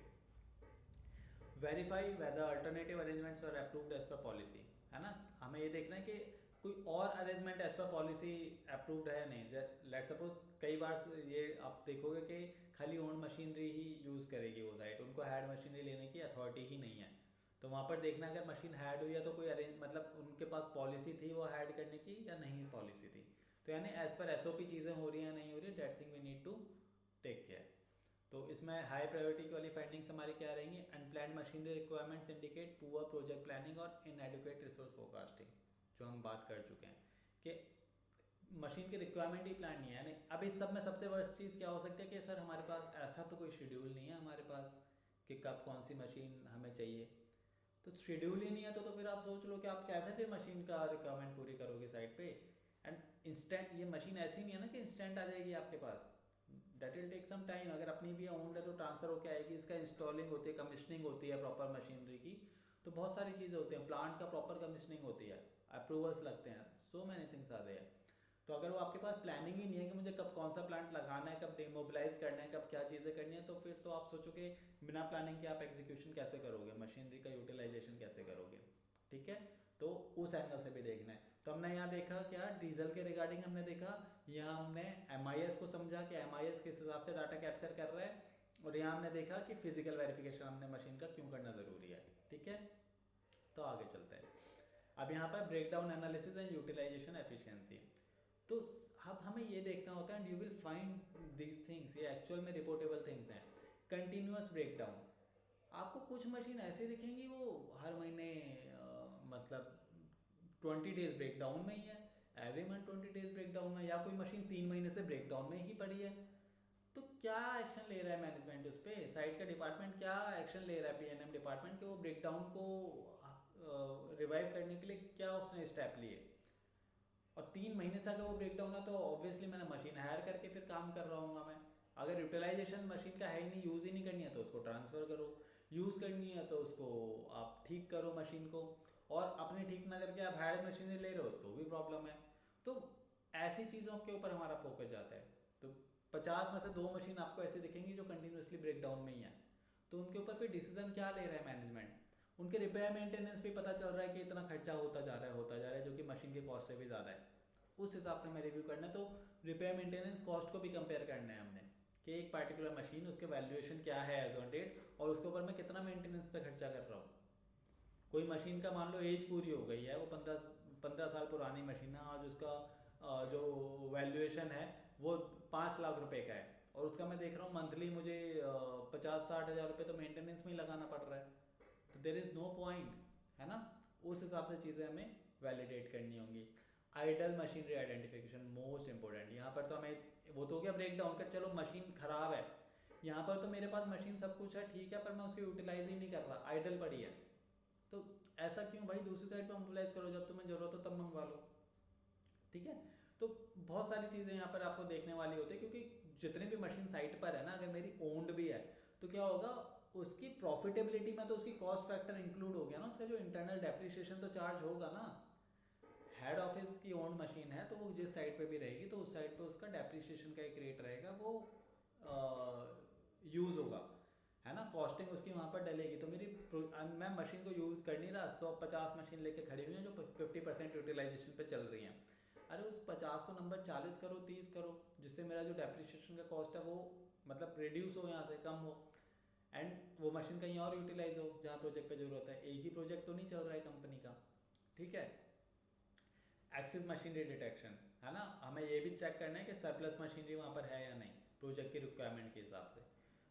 Verify whether alternative arrangements are approved as per policy, है ना, हमें ये देखना है कि कोई और arrangement as per policy approved है या नहीं। लेट सपोज कई बार ये आप देखोगे कि खाली ओन मशीनरी ही यूज़ करेगी वो साइट, उनको हैड मशीनरी लेने की अथॉरिटी ही नहीं है, तो वहाँ पर देखना अगर मशीन हैड हुई है तो कोई अरेंज, मतलब उनके पास पॉलिसी थी वो हैड करने की या नहीं पॉलिसी थी, तो यानी एज पर SOP चीज़ें हो रही हैं या नहीं हो रही, that thing we need to take care. तो इसमें हाई प्रायोरिटी वाली फाइंडिंग्स हमारी क्या रहेंगी, unplanned machinery requirements indicate poor project planning और इनएडुकेट रिसोर्स फोरकास्टिंग, जो हम बात कर चुके हैं कि मशीन की रिक्वायरमेंट ही प्लान नहीं है, यानी अब इस सब में सबसे वर्स्ट चीज़ क्या हो सकती है कि सर हमारे पास ऐसा तो कोई शेड्यूल नहीं है हमारे पास कि कब कौन सी मशीन हमें चाहिए, तो शेड्यूल ही नहीं है तो फिर आप सोच लो कि आप कैसे फिर मशीन का रिक्वायरमेंट पूरी करोगे साइट पे। एंड इंस्टेंट, ये मशीन ऐसी नहीं है ना कि इंस्टेंट आ जाएगी आपके पास, that will take some time, अगर अपनी भी ओन्ड है तो ट्रांसफ़र होकर आएगी, इसका इंस्टॉलिंग होती है, कमीशनिंग होती है प्रॉपर मशीनरी की, तो बहुत सारी चीज़ें होती हैं, प्लांट का प्रॉपर कमीशनिंग होती है, अप्रूवल्स लगते हैं, so many things are there. तो अगर वो आपके पास प्लानिंग ही नहीं है कि मुझे कब कौन सा प्लांट लगाना है, कब डेमोबिलाइज करना है, कब क्या चीज़ें करनी है, तो फिर तो आप सोचोगे बिना प्लानिंग के आप एग्जीक्यूशन कैसे करोगे, मशीनरी का यूटिलाइजेशन कैसे करोगे, ठीक है। तो उस एंगल से भी देखना है। तो हमने यहाँ देखा क्या, डीजल के रिगार्डिंग हमने देखा, यहाँ हमने MIS को समझा कि MIS किस हिसाब से डाटा कैप्चर कर रहा है, और यहाँ हमने देखा कि फिजिकल वेरिफिकेशन हमने मशीन का क्यों करना ज़रूरी है, ठीक है। तो आगे चलते हैं, अब यहाँ पर breakdown analysis and utilisation efficiency. तो अब हमें ये देखना होता है, and you will find these things, ये एक्चुअल में रिपोर्टेबल थिंग्स हैं। कंटिन्यूअस ब्रेकडाउन, आपको कुछ मशीन ऐसी दिखेंगी वो हर महीने मतलब 20 डेज ब्रेकडाउन में ही है, एवरी मंथ 20 डेज ब्रेकडाउन में, या कोई मशीन 3 महीने से ब्रेकडाउन में ही पड़ी है। तो क्या एक्शन ले रहा है मैनेजमेंट उस पर, साइट का डिपार्टमेंट क्या एक्शन ले रहा है, PNM डिपार्टमेंट, कि वो ब्रेकडाउन को रिवाइव करने के लिए क्या उसने स्टेप लिए, और 3 महीने से अगर वो ब्रेक डाउन है तो ऑब्वियसली मैंने मशीन हायर करके फिर काम कर रहा हूँ मैं। अगर यूटिलाइजेशन मशीन का है ही नहीं, यूज़ ही नहीं करनी है, तो उसको ट्रांसफ़र करो, यूज़ करनी है तो उसको आप ठीक करो मशीन को, और अपने ठीक ना करके आप हायर मशीनें ले रहे हो तो भी प्रॉब्लम है। तो ऐसी चीज़ों के ऊपर हमारा फोकस जाता है। तो 50 में से 2 मशीन आपको ऐसे दिखेंगी जो कंटिन्यूसली ब्रेक डाउन में ही है, तो उनके ऊपर फिर डिसीजन क्या ले रहा है मैनेजमेंट, उनके रिपेयर मेंटेनेंस भी पता चल रहा है कि इतना खर्चा होता जा रहा है जो कि मशीन के कॉस्ट से भी ज़्यादा है, उस हिसाब से हमें रिव्यू करना है। तो रिपेयर मेंटेनेंस कॉस्ट को भी कंपेयर करना है हमने कि एक पार्टिकुलर मशीन उसके वैल्यूएशन क्या है एज ऑन डेट, और उसके ऊपर मैं कितना मेंटेनेंस पे खर्चा कर रहा हूँ। कोई मशीन का मान लो एज पूरी हो गई है, वो 15 साल पुरानी मशीन है, आज उसका जो वैल्यूएशन है वो 5 लाख रुपए का है, और उसका मैं देख रहा हूँ मंथली मुझे 50-60 हज़ार रुपये तो मेंटेनेंस में ही लगाना पड़ रहा है, तो देर इज़ नो पॉइंट, है ना। उस हिसाब से चीज़ें हमें वैलिडेट करनी होंगी। Idle machinery identification most important. यहाँ पर तो हमें वो तो हो गया ब्रेक डाउन कर, चलो मशीन ख़राब है, यहाँ पर तो मेरे पास मशीन सब कुछ है ठीक है, पर मैं उसको यूटिलाइज ही नहीं कर रहा, आइडल पड़ी है, तो ऐसा क्यों भाई, दूसरी साइड पर मोबिलाइज करो, जब तुम्हें ज़रूरत हो तब मंगवा लो, ठीक है। तो बहुत सारी चीज़ें यहाँ पर आपको देखने वाली होती है, क्योंकि जितनी भी मशीन साइट पर है ना, अगर मेरी ओन्ड भी है तो क्या होगा, उसकी प्रॉफिटेबिलिटी में तो उसकी कॉस्ट फैक्टर इंक्लूड हो गया ना, उसका जो इंटरनल डेप्रिसिएशन तो चार्ज होगा ना। हेड ऑफिस की ओन मशीन है तो वो जिस साइड पे भी रहेगी तो उस साइड पे उसका डेप्रिसिएशन का एक रेट रहेगा, वो यूज़ होगा, है ना, कॉस्टिंग उसकी वहाँ पर डलेगी। तो मैं मशीन को यूज़ कर नहीं रहा, 150 मशीन लेके खड़ी हुई हैं जो 50% यूटिलाइजेशन पे चल रही हैं, अरे उस 50 को नंबर 40 करो, 30 करो, जिससे मेरा जो डेप्रिसिएशन का कॉस्ट है वो मतलब रिड्यूस हो, यहाँ से कम हो, एंड वो मशीन कहीं और यूटिलाइज हो जहाँ प्रोजेक्ट पे ज़रूरत है। एक ही प्रोजेक्ट तो नहीं चल रहा है कंपनी का, ठीक है। एक्सेस मशीनरी डिटेक्शन, है ना, हमें ये भी चेक करना है कि सरप्लस मशीनरी वहाँ पर है या नहीं प्रोजेक्ट की रिक्वायरमेंट के हिसाब से।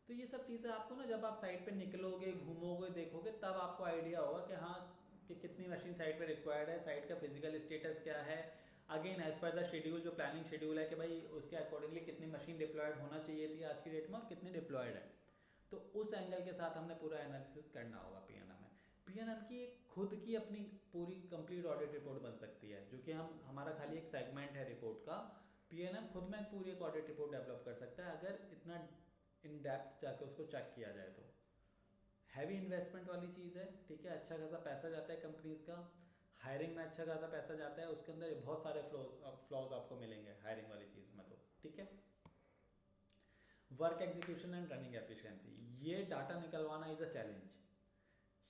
तो ये सब चीज़ें आपको ना, जब आप साइट पे निकलोगे, घूमोगे, देखोगे, तब आपको आइडिया होगा कि हाँ कि कितनी मशीन साइट पे रिक्वायर्ड है, साइट का फिजिकल स्टेटस क्या है, again as per the schedule, जो प्लानिंग शेड्यूल है कि भाई उसके अकॉर्डिंगली कितनी मशीन डिप्लॉयड होना चाहिए थी आज की डेट में और कितनी डिप्लॉयड है। तो उस एंगल के साथ हमने पूरा एनालिसिस करना होगा पीएनएम में। पीएनएम की एक खुद की अपनी पूरी कंप्लीट ऑडिट रिपोर्ट बन सकती है, जो कि हम हमारा खाली एक सेगमेंट है रिपोर्ट का। पीएनएम खुद में एक पूरी एक ऑडिट रिपोर्ट डेवलप कर सकता है अगर इतना इन डेप्थ जाके उसको चेक किया जाए तो। हैवी इन्वेस्टमेंट वाली चीज़ है, ठीक है, अच्छा खासा पैसा जाता है कंपनीज का, हायरिंग में अच्छा खासा पैसा जाता है, उसके अंदर बहुत सारे फ्लॉज आपको मिलेंगे हायरिंग वाली चीज़ में, तो ठीक है। Work execution and running efficiency, ये डाटा निकलवाना इज़ अ चैलेंज।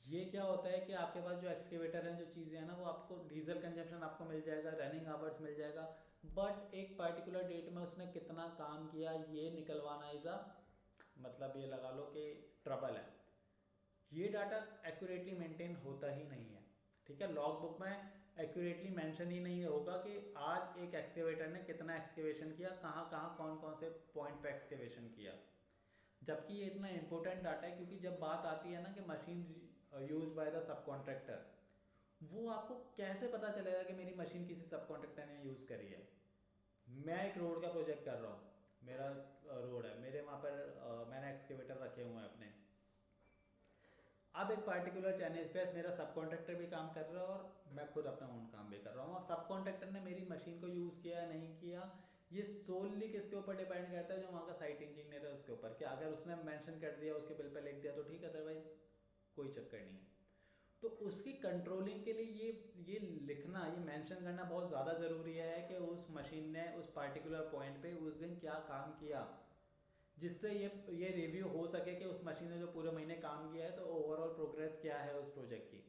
ये क्या होता है कि आपके पास जो एक्सकेवेटर हैं, जो चीज़ें हैं ना, वो आपको डीजल कंजप्शन आपको मिल जाएगा, रनिंग आवर्स मिल जाएगा, बट एक पर्टिकुलर डेट में उसने कितना काम किया ये निकलवाना इज़ अ, मतलब ये लगा लो कि ट्रबल है। ये डाटा एक्यूरेटली मेंटेन होता ही नहीं है, ठीक है। लॉग बुक में एक्यूरेटली मेंशन ही नहीं होगा कि आज एक एक्सकेवेटर ने कितना एक्सकेवेशन किया, कहाँ कहाँ कौन कौन से पॉइंट पे एक्सकेवेशन किया, जबकि ये इतना इंपॉर्टेंट डाटा है। क्योंकि जब बात आती है ना कि machine use by the sub contractor, वो आपको कैसे पता चलेगा कि मेरी मशीन किसी सब कॉन्ट्रैक्टर ने यूज़ करी है। मैं एक रोड का प्रोजेक्ट कर रहा हूँ, मेरा रोड है, मेरे वहाँ पर मैंने एक्सकेवेटर रखे हुए हैं अपने। अब एक पार्टिकुलर चैनल पे मेरा सब कॉन्ट्रैक्टर भी काम कर रहा है और मैं खुद अपना ओन काम भी कर रहा हूँ, और सब कॉन्ट्रैक्टर ने मेरी मशीन को यूज़ किया या नहीं किया, ये सोलली किसके ऊपर डिपेंड करता है, जो वहाँ का साइट इंजीनियर है उसके ऊपर। कि अगर उसने मेंशन कर दिया, उसके बिल पे लिख दिया तो ठीक है, अदरवाइज कोई चक्कर नहीं है। तो उसकी कंट्रोलिंग के लिए ये लिखना, ये मेंशन करना बहुत ज़्यादा ज़रूरी है कि उस मशीन ने उस पार्टिकुलर पॉइंट पे उस दिन क्या काम किया, जिससे ये रिव्यू हो सके कि उस मशीन ने जो पूरे महीने काम किया है तो ओवरऑल प्रोग्रेस क्या है उस प्रोजेक्ट की,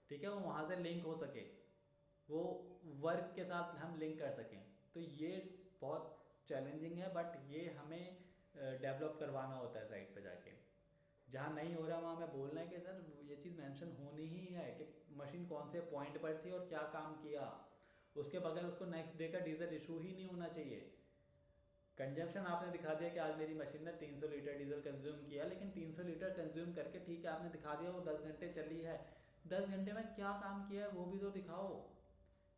ठीक है, वो वहाँ से लिंक हो सके, वो वर्क के साथ हम लिंक कर सकें। तो ये बहुत चैलेंजिंग है, बट ये हमें डेवलप करवाना होता है साइट पे जाके। जहाँ नहीं हो रहा वहाँ हमें बोलना है कि सर ये चीज़ मेंशन होनी ही है कि मशीन कौन से पॉइंट पर थी और क्या काम किया, उसके बगैर उसको नेक्स्ट डे का डीजल इशू ही नहीं होना चाहिए। कंजम्पशन आपने दिखा दिया कि आज मेरी मशीन ने 300 लीटर डीजल कंज्यूम किया, लेकिन 300 लीटर कंज्यूम करके ठीक है आपने दिखा दिया वो 10 घंटे चली है, 10 घंटे में क्या काम किया है वो भी तो दिखाओ।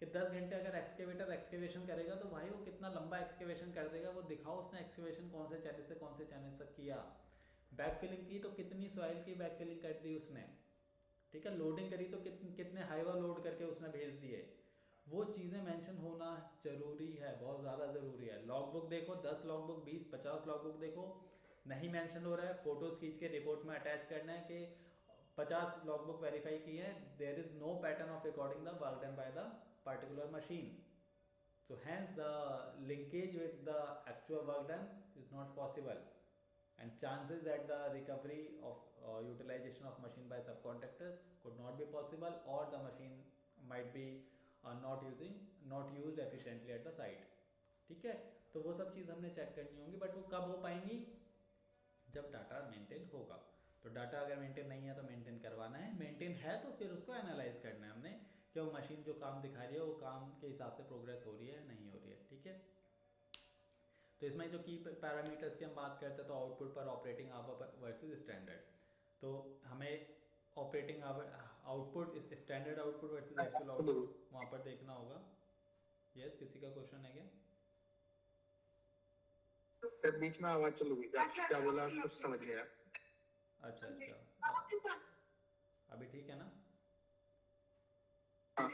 कि 10 घंटे अगर एक्सकेवेटर एक्सकेवेशन करेगा तो भाई वो कितना लंबा एक्सकेवेशन कर देगा, वो दिखाओ उसने एक्सकेवेशन कौन से चैनल से कौन से चैनल तक किया। बैक फिलिंग की तो कितनी सॉइल की बैक फिलिंग कर दी उसने, ठीक है, लोडिंग करी तो कितने हाईवा लोड करके उसने भेज दिए, वो चीज़ें मेंशन होना जरूरी है, बहुत ज़्यादा ज़रूरी है। लॉग बुक देखो, 10 लॉग बुक, 20 50 लॉग बुक देखो, नहीं मेंशन हो रहा है, फोटोज खींच के रिपोर्ट में अटैच करना है कि 50 लॉग बुक वेरीफाई की है, there is no pattern of recording the work done by the particular machine, so hence the linkage with the actual work done is not possible, and chances that the recovery of utilization of machine by subcontractors could not be possible, or the machine might be not used efficiently at the site। ठीक है, तो वो सब चीज़ हमने check करनी होंगी, but वो कब हो पाएंगी, जब डाटा मेंटेन होगा। तो डाटा अगर मेंटेन नहीं है तो मेंटेन करवाना है, मेंटेन है तो फिर उसको एनालाइज करना है हमने कि वो मशीन जो काम दिखा रही है वो काम के हिसाब से प्रोग्रेस हो रही है नहीं हो रही है। ठीक है, तो इसमें जो की पैरामीटर्स की हम बात करते हैं, तो आउटपुट पर ऑपरेटिंग आवर वर्सेस स्टैंडर्ड, तो हमें operating output standard output versus actual output वहाँ पर देखना होगा। यस, किसी का क्वेश्चन है क्या? सर बीच में आवाज चली गई, क्या बोला कुछ समझ गया। अच्छा अच्छा, अभी ठीक है ना? हाँ,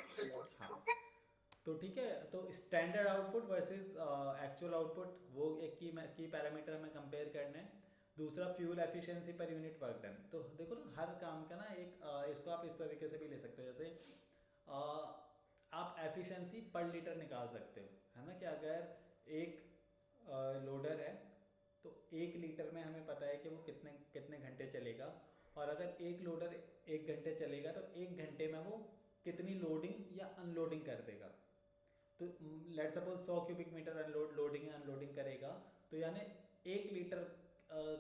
तो ठीक है, तो standard output versus actual output, वो एक की पैरामीटर हमें कंपेयर करना है। दूसरा fuel efficiency per unit work done, तो देखो ना हर काम का ना एक इसको आप इस तरीके से भी ले सकते हो, जैसे आप एफिशिएंसी पर लीटर निकाल सकते हो, है ना, कि अगर एक लोडर है तो 1 लीटर में हमें पता है कि वो कितने कितने घंटे चलेगा, और अगर एक लोडर 1 घंटे चलेगा तो 1 घंटे में वो कितनी लोडिंग या अनलोडिंग कर देगा। तो let suppose 100 cubic metre loading या अनलोडिंग करेगा, तो यानी 1 लीटर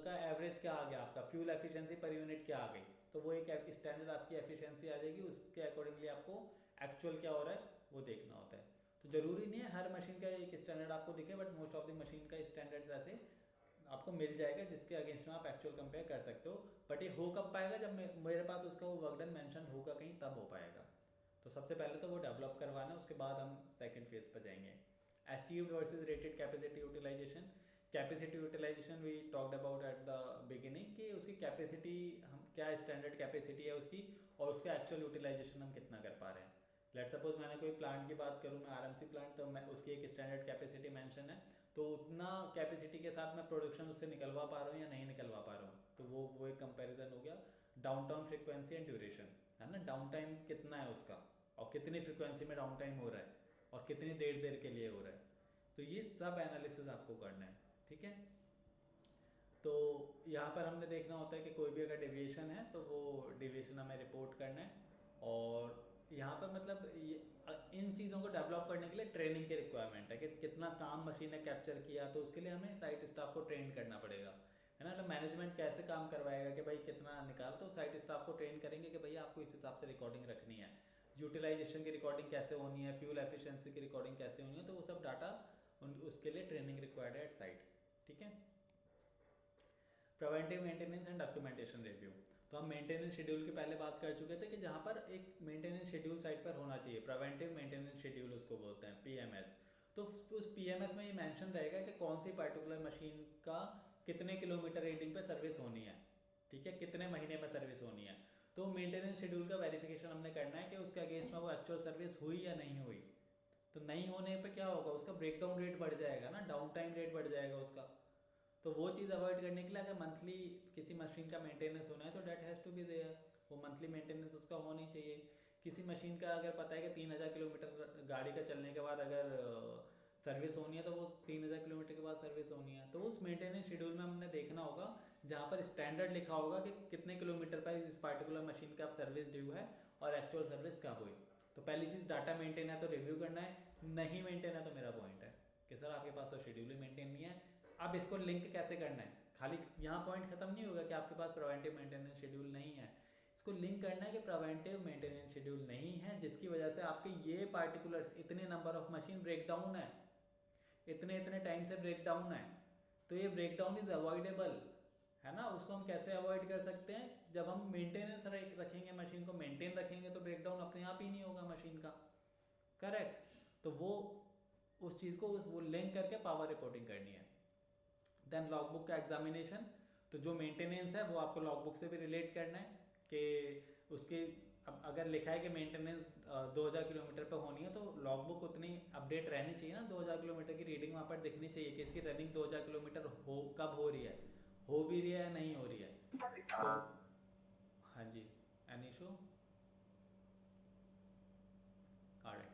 का एवरेज क्या आ गया आपका, फ्यूल एफिशिएंसी पर यूनिट क्या आ गई, तो वो एक स्टैंडर्ड आपकी एफिशिएंसी आ जाएगी, उसके अकॉर्डिंगली आपको एक्चुअल क्या हो रहा है वो देखना होता है। तो ज़रूरी नहीं है हर मशीन का एक स्टैंडर्ड आपको दिखे, but most of the machine का स्टैंडर्ड ऐसे आपको मिल जाएगा जिसके अगेंस्ट में आप एक्चुअल कंपेयर कर सकते हो। बट ये हो कब पाएगा, जब मेरे पास उसका वो वर्क डन मेंशन होगा कहीं, तब हो पाएगा। तो सबसे पहले तो वो डेवलप करवाना है, उसके बाद हम सेकंड फेज पर जाएंगे। Achieved versus rated capacity utilisation, capacity utilisation we talked about at the beginning कि उसकी कैपेसिटी हम क्या स्टैंडर्ड कैपेसिटी है उसकी, और उसका एक्चुअल यूटिलाइजेशन हम कितना कर पा रहे हैं। लेट सपोज मैंने कोई प्लांट की बात करूँ, मैं आरएमसी प्लांट, तो मैं उसकी एक स्टैंडर्ड कैपेसिटी मेंशन है, तो उतना कैपेसिटी के साथ मैं प्रोडक्शन उससे निकलवा पा रहा हूँ या नहीं निकलवा पा रहा हूँ, तो वो एक कंपैरिजन हो गया। Down time frequency and duration, है ना, डाउन टाइम कितना है उसका और कितनी फ्रिक्वेंसी में डाउन टाइम हो रहा है और कितनी देर देर के लिए हो रहा है, तो ये सब एनालिसिस आपको करना है। ठीक है, तो यहाँ पर हमने देखना होता है कि कोई भी अगर डेविएशन है तो वो डेविएशन हमें रिपोर्ट करना है, और यहाँ पर मतलब इन चीज़ों को डेवलप करने के लिए ट्रेनिंग की रिक्वायरमेंट है कि कितना काम मशीन ने कैप्चर किया, तो उसके लिए हमें साइट स्टाफ को ट्रेन करना पड़ेगा, है ना। तो मैनेजमेंट कैसे काम करवाएगा कि भाई कितना निकाल, तो साइट स्टाफ को ट्रेन करेंगे कि भैया आपको इस हिसाब से रिकॉर्डिंग रखनी है, यूटिलाइजेशन की रिकॉर्डिंग कैसे होनी है, फ्यूल एफिशिएंसी की रिकॉर्डिंग कैसे होनी है, तो वो सब डाटा उसके लिए ट्रेनिंग रिक्वायर्ड है एट साइट। ठीक है, preventive maintenance and documentation review, तो हम मेंटेनेंस शेड्यूल की पहले बात कर चुके थे कि जहाँ पर एक मेंटेनेंस शेड्यूल साइट पर होना चाहिए, प्रिवेंटिव मेंटेनेंस शेड्यूल उसको बोलते हैं, पीएमएस। तो उस पीएमएस में ये मेंशन रहेगा कि कौन सी पर्टिकुलर मशीन का कितने किलोमीटर रेटिंग पे सर्विस होनी है, ठीक है, कितने महीने में सर्विस होनी है। तो मेंटेनेंस शेड्यूल का वेरिफिकेशन हमने करना है कि उसके अगेंस्ट में वो एक्चुअल सर्विस हुई या नहीं हुई। तो नहीं होने पे क्या होगा, उसका ब्रेकडाउन रेट बढ़ जाएगा ना, डाउन टाइम रेट बढ़ जाएगा उसका। तो वो चीज़ अवॉइड करने के लिए अगर मंथली किसी मशीन का मेंटेनेंस होना है तो that has to be there, वो मंथली मेंटेनेंस उसका होनी चाहिए। किसी मशीन का अगर पता है कि 3000 किलोमीटर गाड़ी का चलने के बाद अगर सर्विस होनी है तो वो 3000 किलोमीटर के बाद सर्विस होनी है, तो उस मेंटेनेंस शेड्यूल में हमने देखना होगा जहाँ पर स्टैंडर्ड लिखा होगा कि कितने किलोमीटर पर इस पार्टिकुलर मशीन का सर्विस ड्यू है और एक्चुअल सर्विस कब हुई। तो पहली चीज़ डाटा मेंटेन है तो रिव्यू करना है, नहीं मेंटेन है तो मेरा पॉइंट है कि सर आपके पास तो शेड्यूल ही मेंटेन नहीं है। अब इसको लिंक कैसे करना है, खाली यहाँ पॉइंट खत्म नहीं होगा कि आपके पास प्रिवेंटिव मेंटेनेंस शेड्यूल नहीं है, इसको लिंक करना है कि प्रिवेंटिव मेंटेनेंस शेड्यूल नहीं है जिसकी वजह से आपके ये पार्टिकुलर्स इतने number of machine breakdown है, इतने इतने टाइम से ब्रेक डाउन है, तो ये ब्रेक डाउन इज अवॉइडेबल, है ना। उसको हम कैसे अवॉइड कर सकते हैं, जब हम मेंटेनेंस रखेंगे, मशीन को मेंटेन रखेंगे तो ब्रेक डाउन अपने आप ही नहीं होगा मशीन का, करेक्ट। तो वो उस चीज़ को वो लिंक करके पावर रिपोर्टिंग करनी है। देन लॉगबुक का एग्जामिनेशन, तो जो मेंटेनेंस है वो आपको लॉगबुक से भी रिलेट करना है कि उसके अब अगर लिखा है कि मेंटेनेंस 2000 किलोमीटर पर होनी है तो लॉगबुक उतनी अपडेट रहनी चाहिए ना, 2000 किलोमीटर की रीडिंग वहाँ पर दिखनी चाहिए कि इसकी रनिंग 2000 किलोमीटर कब हो रही है, हो भी रही है या नहीं हो रही है। तो हाँ जी, एनी इशू? ऑलराइट,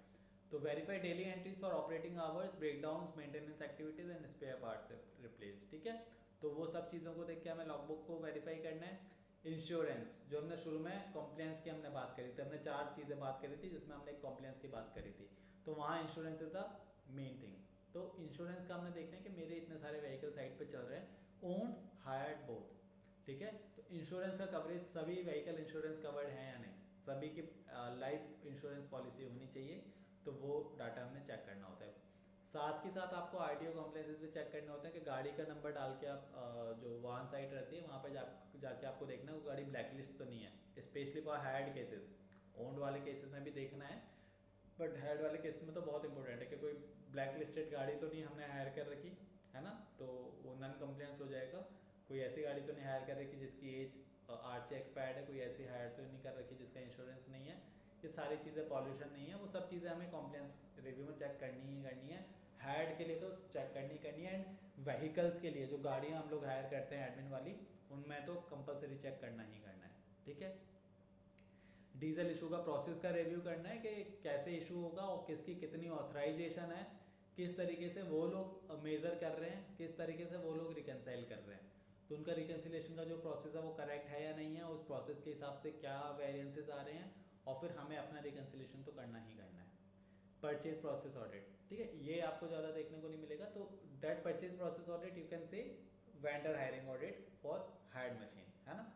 तो verify daily entries for operating hours, breakdowns, maintenance activities and spare parts replace. ठीक है, तो वो सब चीज़ों को देख के हमें लॉगबुक को वेरीफाई करना है। इंश्योरेंस, जो हमने शुरू में कॉम्प्लायंस की हमने बात करी थी, हमने 4 चीज़ें बात करी थी जिसमें हमने कॉम्प्लायंस की बात करी थी, तो वहाँ insurance is the main thing. तो इंश्योरेंस का हमने देखना है कि मेरे इतने सारे व्हीकल साइट पे चल रहे हैं, ओन्ड हायर्ड बोथ। ठीक है, तो इंश्योरेंस का कवरेज सभी व्हीकल इंश्योरेंस कवर्ड है या नहीं, सभी की लाइफ इंश्योरेंस पॉलिसी होनी चाहिए, तो वो डाटा हमने चेक करना होता है। साथ के साथ आपको आरटीओ कॉम्प्लायंसेस भी चेक करने होते हैं कि गाड़ी का नंबर डाल के आप जो वाहन साइट रहती है वहाँ पे जाके आपको देखना है वो गाड़ी ब्लैक लिस्ट तो नहीं है, specially for hired cases. Owned वाले केसेस में भी देखना है, बट हायर्ड वाले केसेस में तो बहुत इंपॉर्टेंट है कि कोई ब्लैक लिस्टेड गाड़ी तो नहीं हमने हायर कर रखी है ना, तो वो नॉन कंप्लायंस हो जाएगा। कोई ऐसी गाड़ी तो नहीं हायर कर रखी जिसकी एज आरसी एक्सपायर्ड है, कोई ऐसी हायर तो नहीं कर रखी जिसका इंश्योरेंस नहीं है, ये सारी चीज़ें, पॉल्यूशन नहीं है, वो सब चीज़ें हमें कॉम्प्लायंस रिव्यू में चेक करनी ही करनी है। हायर्ड के लिए तो चेक करनी है, एंड व्हीकल्स के लिए जो गाड़ियाँ हम लोग हायर करते हैं एडमिन वाली, उनमें तो कंपलसरी चेक करना ही करना है। ठीक है, डीजल इशू का प्रोसेस का रिव्यू करना है कि कैसे इशू होगा और किसकी कितनी ऑथराइजेशन है, किस तरीके से वो लोग मेज़र कर रहे हैं, किस तरीके से वो लोग रिकनसाइल कर रहे हैं, तो उनका रिकन्सिलेशन का जो प्रोसेस है वो करेक्ट है या नहीं है, उस प्रोसेस के हिसाब से क्या वेरिएंसेस आ रहे हैं, और फिर हमें अपना रिकन्सिलेशन तो करना ही करना है। परचेज प्रोसेस ऑडिट, ठीक है, ये आपको ज़्यादा देखने को नहीं मिलेगा, तो that purchase process audit you can say vendor hiring audit for hired machine, है ना।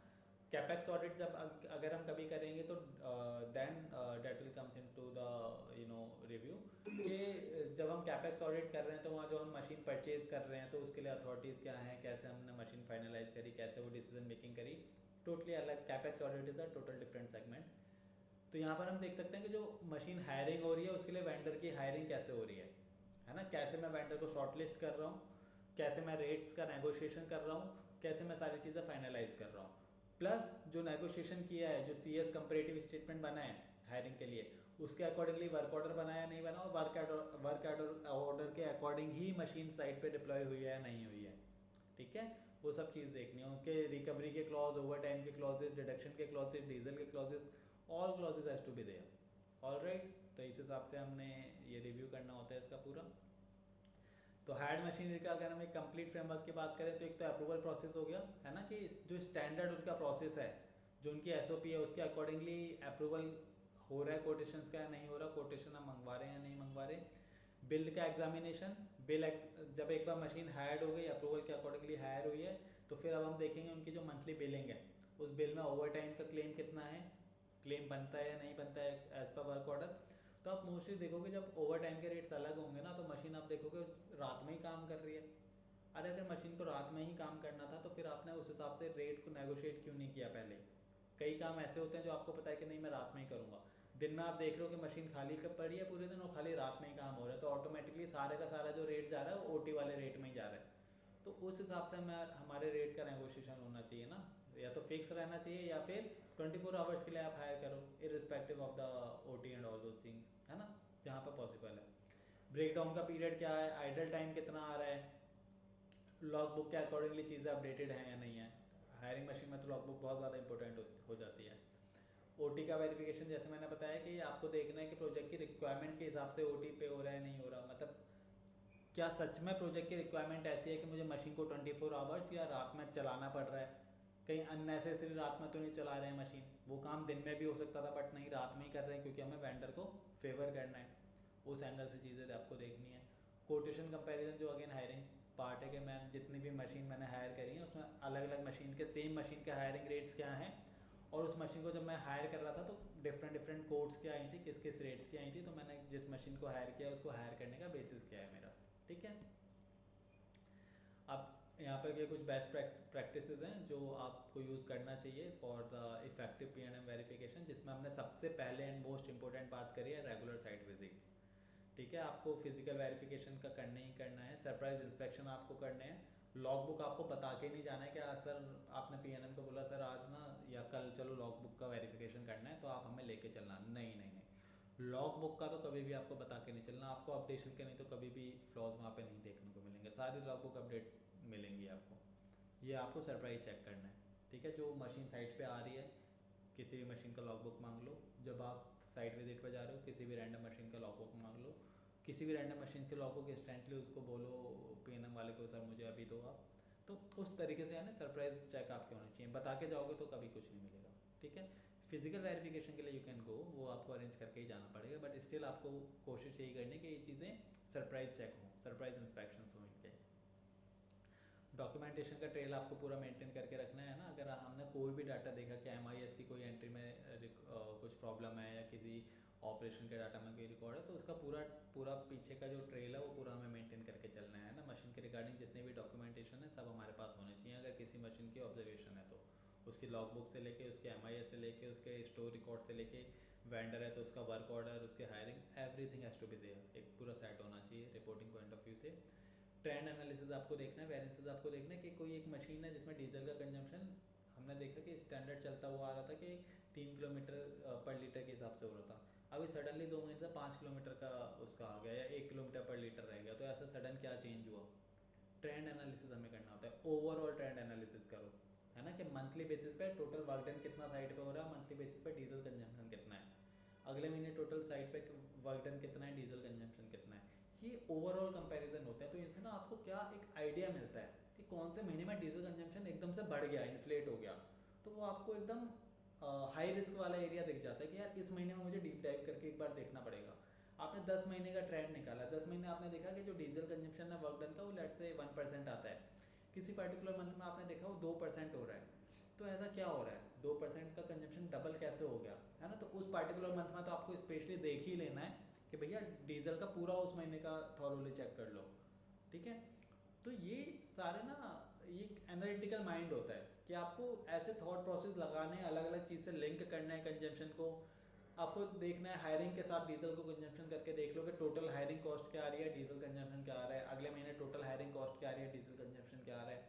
कैपेक्स ऑडिट जब अगर हम कभी करेंगे तो then that will comes into the review, कि जब हम कैपेक्स ऑडिट कर रहे हैं तो वहाँ जो हम मशीन परचेज कर रहे हैं तो उसके लिए अथॉरिटीज़ क्या हैं, कैसे हमने मशीन फाइनलाइज करी, कैसे वो डिसीजन मेकिंग करी, टोटली अलग। Capex audit is a total different segment. तो यहाँ पर हम देख सकते हैं कि जो मशीन हायरिंग हो रही है उसके लिए वेंडर की हायरिंग कैसे हो रही है ना, कैसे मैं वेंडर को शॉर्टलिस्ट कर रहा हूँ, कैसे मैं रेट्स का नेगोशिएशन कर रहा हूँ, कैसे मैं सारी चीज़ें फाइनलाइज कर रहा हूँ, प्लस जो नेगोशिएशन किया है, जो CS कंपैरेटिव स्टेटमेंट बना है हायरिंग के लिए, उसके अकॉर्डिंगली वर्क ऑर्डर बनाया नहीं बना, और वर्क ऑर्डर के अकॉर्डिंग ही मशीन साइट पे डिप्लॉय हुई है या नहीं हुई है। ठीक है, वो सब चीज़ देखनी है, उसके रिकवरी के क्लॉज, ओवर टाइम के क्लॉजेज, डिडक्शन के क्लॉजेज, डीजल के clauses, all clauses has to be there. Alright, तो इस हिसाब से हमने ये रिव्यू करना होता है इसका पूरा। तो हायर्ड मशीनरी का अगर हम एक कंप्लीट फ्रेमवर्क की बात करें तो एक तो अप्रूवल प्रोसेस हो गया, है ना, कि जो स्टैंडर्ड उनका प्रोसेस है, जो उनकी SOP है, उसके अकॉर्डिंगली अप्रूवल हो रहा है कोटेशंस का या नहीं हो रहा, कोटेशन हम मंगवा रहे हैं या नहीं मंगवा रहे। बिल का एग्जामिनेशन, जब एक बार मशीन हायर्ड हो गई, अप्रूवल के अकॉर्डिंगली हायर हुई है, तो फिर अब हम देखेंगे उनकी जो मंथली बिलिंग है, उस बिल में ओवर टाइम का क्लेम कितना है, क्लेम बनता है या नहीं बनता है एज पर वर्क ऑर्डर। तो आप मोस्टली देखोगे जब ओवर टाइम के रेट्स अलग होंगे ना, तो मशीन आप देखोगे रात में ही काम कर रही है। अरे अगर मशीन को रात में ही काम करना था तो फिर आपने उस हिसाब से रेट को नेगोशिएट क्यों नहीं किया पहले। कई काम ऐसे होते हैं जो आपको पता है कि नहीं मैं रात में ही करूँगा, दिन में आप देख रहे हो कि मशीन खाली कब पड़ी है पूरे दिन और खाली रात में ही काम हो रहा है, तो ऑटोमेटिकली सारे का सारा जो रेट जा रहा है वो OT वाले रेट में ही जा रहा है। तो उस हिसाब से हमें हमारे रेट का नेगोशिएशन होना चाहिए ना, या तो फिक्स रहना चाहिए या फिर 24 आवर्स के लिए आप हायर करो irrespective of the OT and all those things, है ना, जहाँ पर पॉसिबल है। ब्रेकडाउन का पीरियड क्या है, आइडल टाइम कितना आ रहा है, लॉग बुक के अकॉर्डिंगली चीज़ें अपडेटेड हैं या नहीं है। हायरिंग मशीन में तो लॉग बुक बहुत ज़्यादा इंपॉर्टेंट हो जाती है। OT का वेरिफिकेशन, जैसे मैंने बताया कि आपको देखना है कि प्रोजेक्ट की रिक्वायरमेंट के हिसाब से OT पे हो रहा है नहीं हो रहा, मतलब क्या सच में प्रोजेक्ट की रिक्वायरमेंट ऐसी है कि मुझे मशीन को 24 आवर्स या रात में चलाना पड़ रहा है, कहीं अननेसेसरी रात में तो नहीं चला रहे हैं मशीन, वो काम दिन में भी हो सकता था बट नहीं रात में ही कर रहे हैं क्योंकि हमें वेंडर को फेवर करना है, उस एंगल से चीज़ें आपको देखनी है। कोटेशन कंपैरिजन जो अगेन हायरिंग पार्ट है कि मैं जितनी भी मशीन मैंने हायर करी है उसमें अलग अलग मशीन के सेम मशीन के हायरिंग रेट्स क्या हैं, और उस मशीन को जब मैं हायर कर रहा था तो डिफरेंट कोड्स क्या आई थी, किस किस रेट्स की आई थी, तो मैंने जिस मशीन को हायर किया उसको हायर करने का बेसिस क्या है मेरा। ठीक है, अब यहाँ पर ये कुछ बेस्ट प्रैक्टिसेस हैं जो आपको यूज़ करना चाहिए for the effective P&M verification, जिसमें हमने सबसे पहले एंड मोस्ट इंपॉर्टेंट बात करी है रेगुलर साइट विजिट्स। ठीक है, आपको फिजिकल वेरिफिकेशन का करना ही करना है, सरप्राइज इंस्पेक्शन आपको करने हैं, लॉग बुक आपको बता के नहीं जाना है कि सर आपने पीएनएम को बोला सर आज ना या कल चलो लॉग बुक का वेरिफिकेशन करना है तो आप हमें लेके चलना, नहीं नहीं नहीं। लॉग बुक का तो कभी भी आपको बता के नहीं चलना, आपको अपडेशन के नहीं तो कभी भी फ्लॉज वहाँ पे नहीं देखने को मिलेंगे, सारी लॉग बुक अपडेट मिलेंगी आपको। ये आपको सरप्राइज चेक करना है, ठीक है। जो मशीन साइट पे आ रही है किसी भी मशीन का लॉग बुक मांग लो, जब आप साइट विजिट पर जा रहे हो किसी भी रैंडम मशीन का लॉग बुक मांग लो, किसी भी रैंडम मशीन के लॉग बुक इंस्टेंटली उसको बोलो पीएनएम वाले को सर मुझे अभी दो आप। तो उस तरीके से यानी सरप्राइज चेक आपके होने चाहिए, बता के जाओगे तो कभी कुछ नहीं मिलेगा, ठीक है। फिजिकल वेरिफिकेशन के लिए यू कैन गो, वो आपको अरेंज करके ही जाना पड़ेगा, बट स्टिल आपको कोशिश यही करनी कि ये चीज़ें सरप्राइज चेक हों, सरप्राइज इंस्पेक्शन हों इनके। डॉक्यूमेंटेशन का ट्रेल आपको पूरा मेंटेन करके रखना है ना। अगर हमने कोई भी डाटा देखा कि एमआईएस की कोई एंट्री में कुछ प्रॉब्लम है या किसी ऑपरेशन के डाटा में कोई रिकॉर्ड है तो उसका पूरा पूरा पीछे का जो ट्रेल है वो पूरा हमें मेंटेन करके चलना है ना। मशीन के रिगार्डिंग जितने भी डॉक्यूमेंटेशन है सब हमारे पास होने चाहिए। अगर किसी मशीन की ऑब्जर्वेशन है तो उसकी लॉग बुक से लेके उसके एमआईएस से लेके उसके स्टोर रिकॉर्ड से लेके वेंडर है तो उसका वर्क ऑर्डर, उसके hiring, everything has to be there, एक पूरा सेट होना चाहिए रिपोर्टिंग पॉइंट ऑफ व्यू से। ट्रेंड एनालिसिस आपको देखना है, वेरिएंसेस आपको देखना है कि कोई एक मशीन है जिसमें डीजल का कंजम्पशन हमने देखा कि स्टैंडर्ड चलता हुआ आ रहा था कि 3 किलोमीटर पर लीटर के हिसाब से हो रहा था, अभी सडनली 2 महीने से 5 किलोमीटर का उसका आ गया या 1 किलोमीटर पर लीटर रह गया, तो ऐसा सडन क्या चेंज हुआ। ट्रेंड एनालिसिस हमें करना होता है, ओवरऑल ट्रेंड एनालिसिस करो, है ना, कि मंथली बेसिस पे टोटल वर्क डन कितना साइट पे हो रहा है, मंथली बेसिस पे डीजल कंजम्पशन कितना है, अगले महीने टोटल साइट पे वर्क डन कितना है, डीजल कंजम्पशन कितना है। ये ओवरऑल कंपैरिजन होता है, तो इनसे ना आपको क्या एक आइडिया मिलता है कि कौन से महीने में डीजल कंजम्पशन एकदम से बढ़ गया, इन्फ्लेट हो गया, तो वो आपको एकदम हाई रिस्क वाला एरिया दिख जाता है कि यार इस महीने में मुझे डीप डाइव करके एक बार देखना पड़ेगा। आपने 10 महीने का ट्रेंड निकाला, 10 महीने आपने देखा कि जो डीजल कंजम्पशन है वर्क डन का वो लेट से 1% आता है, किसी पर्टिकुलर मंथ में आपने देखा वो 2% हो रहा है, तो ऐसा क्या हो रहा है, 2% का कंजम्पशन डबल कैसे हो गया, है ना। तो उस पर्टिकुलर मंथ में तो आपको स्पेशली देख ही लेना है कि भैया डीजल का पूरा उस महीने का थॉरोली चेक कर लो, ठीक है। तो ये सारे ना ये एनालिटिकल माइंड होता है कि आपको ऐसे थॉट प्रोसेस लगाने, अलग अलग चीज़ से लिंक करना है कंजम्पशन को। आपको देखना है हायरिंग के साथ डीजल को कंजम्पशन करके देख लो कि टोटल हायरिंग कॉस्ट क्या आ रही है, डीजल कंजम्पशन क्या आ रहा है, अगले महीने टोटल हायरिंग कॉस्ट क्या आ रही है, डीजल कंजम्पशन क्या आ रहा है।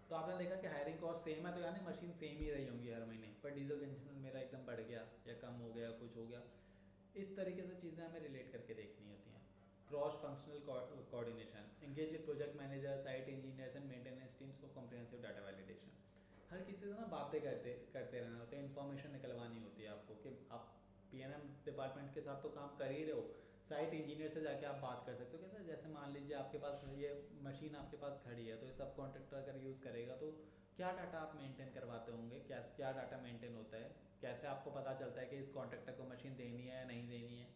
तो आपने देखा कि हायरिंग कॉस्ट सेम है तो यानी मशीन सेम ही रही होंगी हर महीने, पर डीजल कंजम्पशन मेरा एकदम बढ़ गया या कम हो गया, कुछ हो गया। इस तरीके से चीज़ें हमें रिलेट करके देखनी होती हैं। Cross functional coordination, engage with project manager, site engineers and maintenance teams for comprehensive data validation. हर किसी से ना बातें करते करते रहना होता है, इन्फॉर्मेशन निकलवानी होती है आपको कि आप पीएनएम डिपार्टमेंट के साथ तो काम कर ही रहे हो, साइट इंजीनियर से जाके आप बात कर सकते हो कि सर जैसे मान लीजिए आपके पास ये मशीन आपके पास खड़ी है तो ये सब कॉन्ट्रैक्टर अगर यूज़ करेगा तो क्या डाटा आप मेंटेन करवाते होंगे, क्या क्या डाटा मेंटेन होता है, कैसे आपको पता चलता है कि इस कॉन्ट्रैक्टर को मशीन देनी है या नहीं देनी है,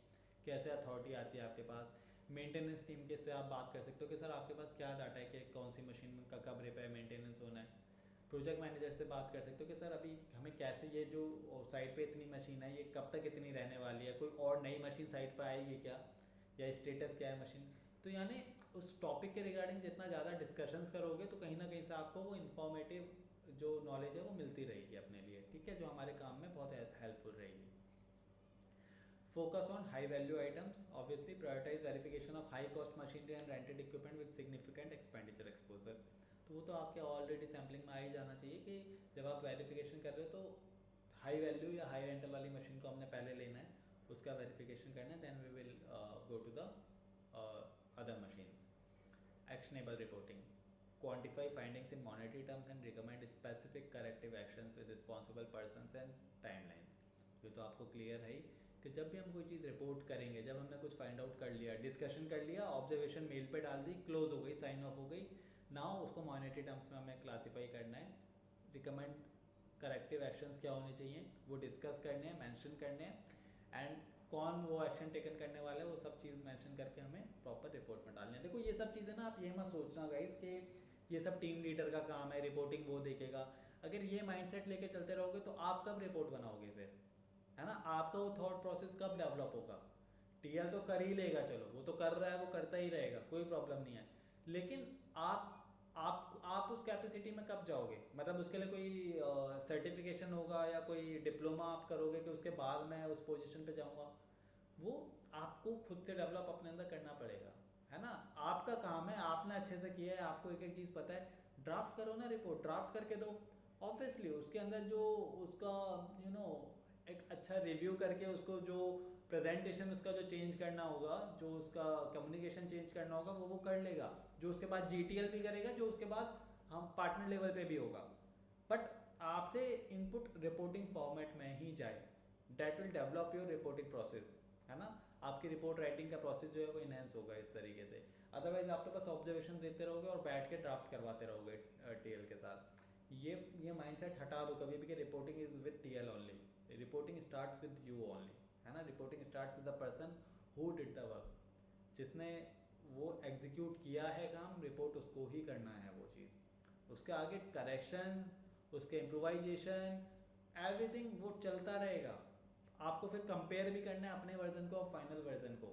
कैसे अथॉरिटी आती है आपके पास। मेंटेनेंस टीम के से आप बात कर सकते हो कि सर आपके पास क्या डाटा है कि कौन सी मशीन का कब रिपेयर मेंटेनेंस होना है। प्रोजेक्ट मैनेजर से बात कर सकते हो कि सर अभी हमें कैसे ये जो साइट पे इतनी मशीन है ये कब तक इतनी रहने वाली है, कोई और नई मशीन साइट पे आएगी क्या, या स्टेटस क्या है मशीन। तो यानी उस टॉपिक के रिगार्डिंग जितना ज़्यादा डिस्कशंस करोगे तो कहीं ना कहीं से आपको वो इन्फॉर्मेटिव जो नॉलेज है वो मिलती रहेगी अपने लिए, ठीक है, जो हमारे काम में बहुत हेल्पफुल रहेगी। Focus on high value items, obviously prioritize verification of high cost machinery and rented equipment with significant expenditure exposure। तो वो तो आपके ऑलरेडी सैम्पलिंग में आ ही जाना चाहिए कि जब आप वेरिफिकेशन कर रहे हो तो हाई वैल्यू या हाई रेंटल वाली मशीन को हमने पहले लेना है, उसका वेरिफिकेशन करना है, then we will go to the other machines. Actionable reporting, quantify findings in monetary terms and recommend specific corrective actions with responsible persons and timelines। ये तो आपको क्लियर है ही कि जब भी हम कोई चीज़ रिपोर्ट करेंगे, जब हमने कुछ फाइंड आउट कर लिया, डिस्कशन कर लिया, ऑब्जर्वेशन मेल पे डाल दी, क्लोज हो गई, साइन ऑफ हो गई, नाउ उसको मॉनेटरी टर्म्स में हमें क्लासीफाई करना है, रिकमेंड करेक्टिव एक्शंस क्या होने चाहिए वो डिस्कस करने हैं, मेंशन करने हैं, एंड कौन वो एक्शन टेकन करने वाला है वो सब चीज़ मेंशन करके हमें प्रॉपर रिपोर्ट में डालनी है। देखो ये सब चीज़ें ना आप ये मत सोचना गाइस कि ये सब टीम लीडर का काम है, रिपोर्टिंग वो देखेगा। अगर ये माइंडसेट लेके चलते रहोगे तो आप कब रिपोर्ट बनाओगे फिर, है ना, आपका वो थॉट प्रोसेस कब डेवलप होगा। टीएल तो कर ही लेगा, चलो वो तो कर रहा है, वो करता ही रहेगा, कोई प्रॉब्लम नहीं है, लेकिन आप उस कैपेसिटी में कब जाओगे, मतलब उसके लिए कोई सर्टिफिकेशन होगा या कोई डिप्लोमा आप करोगे कि उसके बाद मैं उस पोजीशन पे जाऊंगा, वो आपको खुद से डेवलप अपने अंदर करना पड़ेगा। है ना। आपका काम है, आपने अच्छे से किया है, आपको एक एक चीज़ पता है, ड्राफ्ट करो ना रिपोर्ट, ड्राफ्ट करके दो। ऑब्वियसली उसके अंदर जो उसका एक अच्छा रिव्यू करके उसको जो प्रेजेंटेशन उसका जो चेंज करना होगा, जो उसका कम्युनिकेशन चेंज करना होगा वो कर लेगा, जो उसके बाद जीटीएल भी करेगा, जो उसके बाद हम पार्टनर लेवल पे भी होगा। बट आपसे इनपुट रिपोर्टिंग फॉर्मेट में ही जाए, that will develop your reporting process, है ना। आपकी रिपोर्ट राइटिंग का प्रोसेस जो है वो इनहेंस होगा इस तरीके से। अदरवाइज आप तो बस ऑब्जर्वेशन देते रहोगे और बैठ के ड्राफ्ट करवाते रहोगे टीएल के साथ। ये माइंडसेट हटा दो कभी भी कि reporting is with TL only. Reporting starts with you only, है ना। Reporting starts with the person who did the work, जिसने वो एग्जीक्यूट किया है काम, रिपोर्ट उसको ही करना है वो चीज़। उसके आगे करेक्शन, उसके इम्प्रोवाइजेशन, एवरीथिंग वो चलता रहेगा। आपको फिर कंपेयर भी करना है अपने वर्जन को और फाइनल वर्जन को।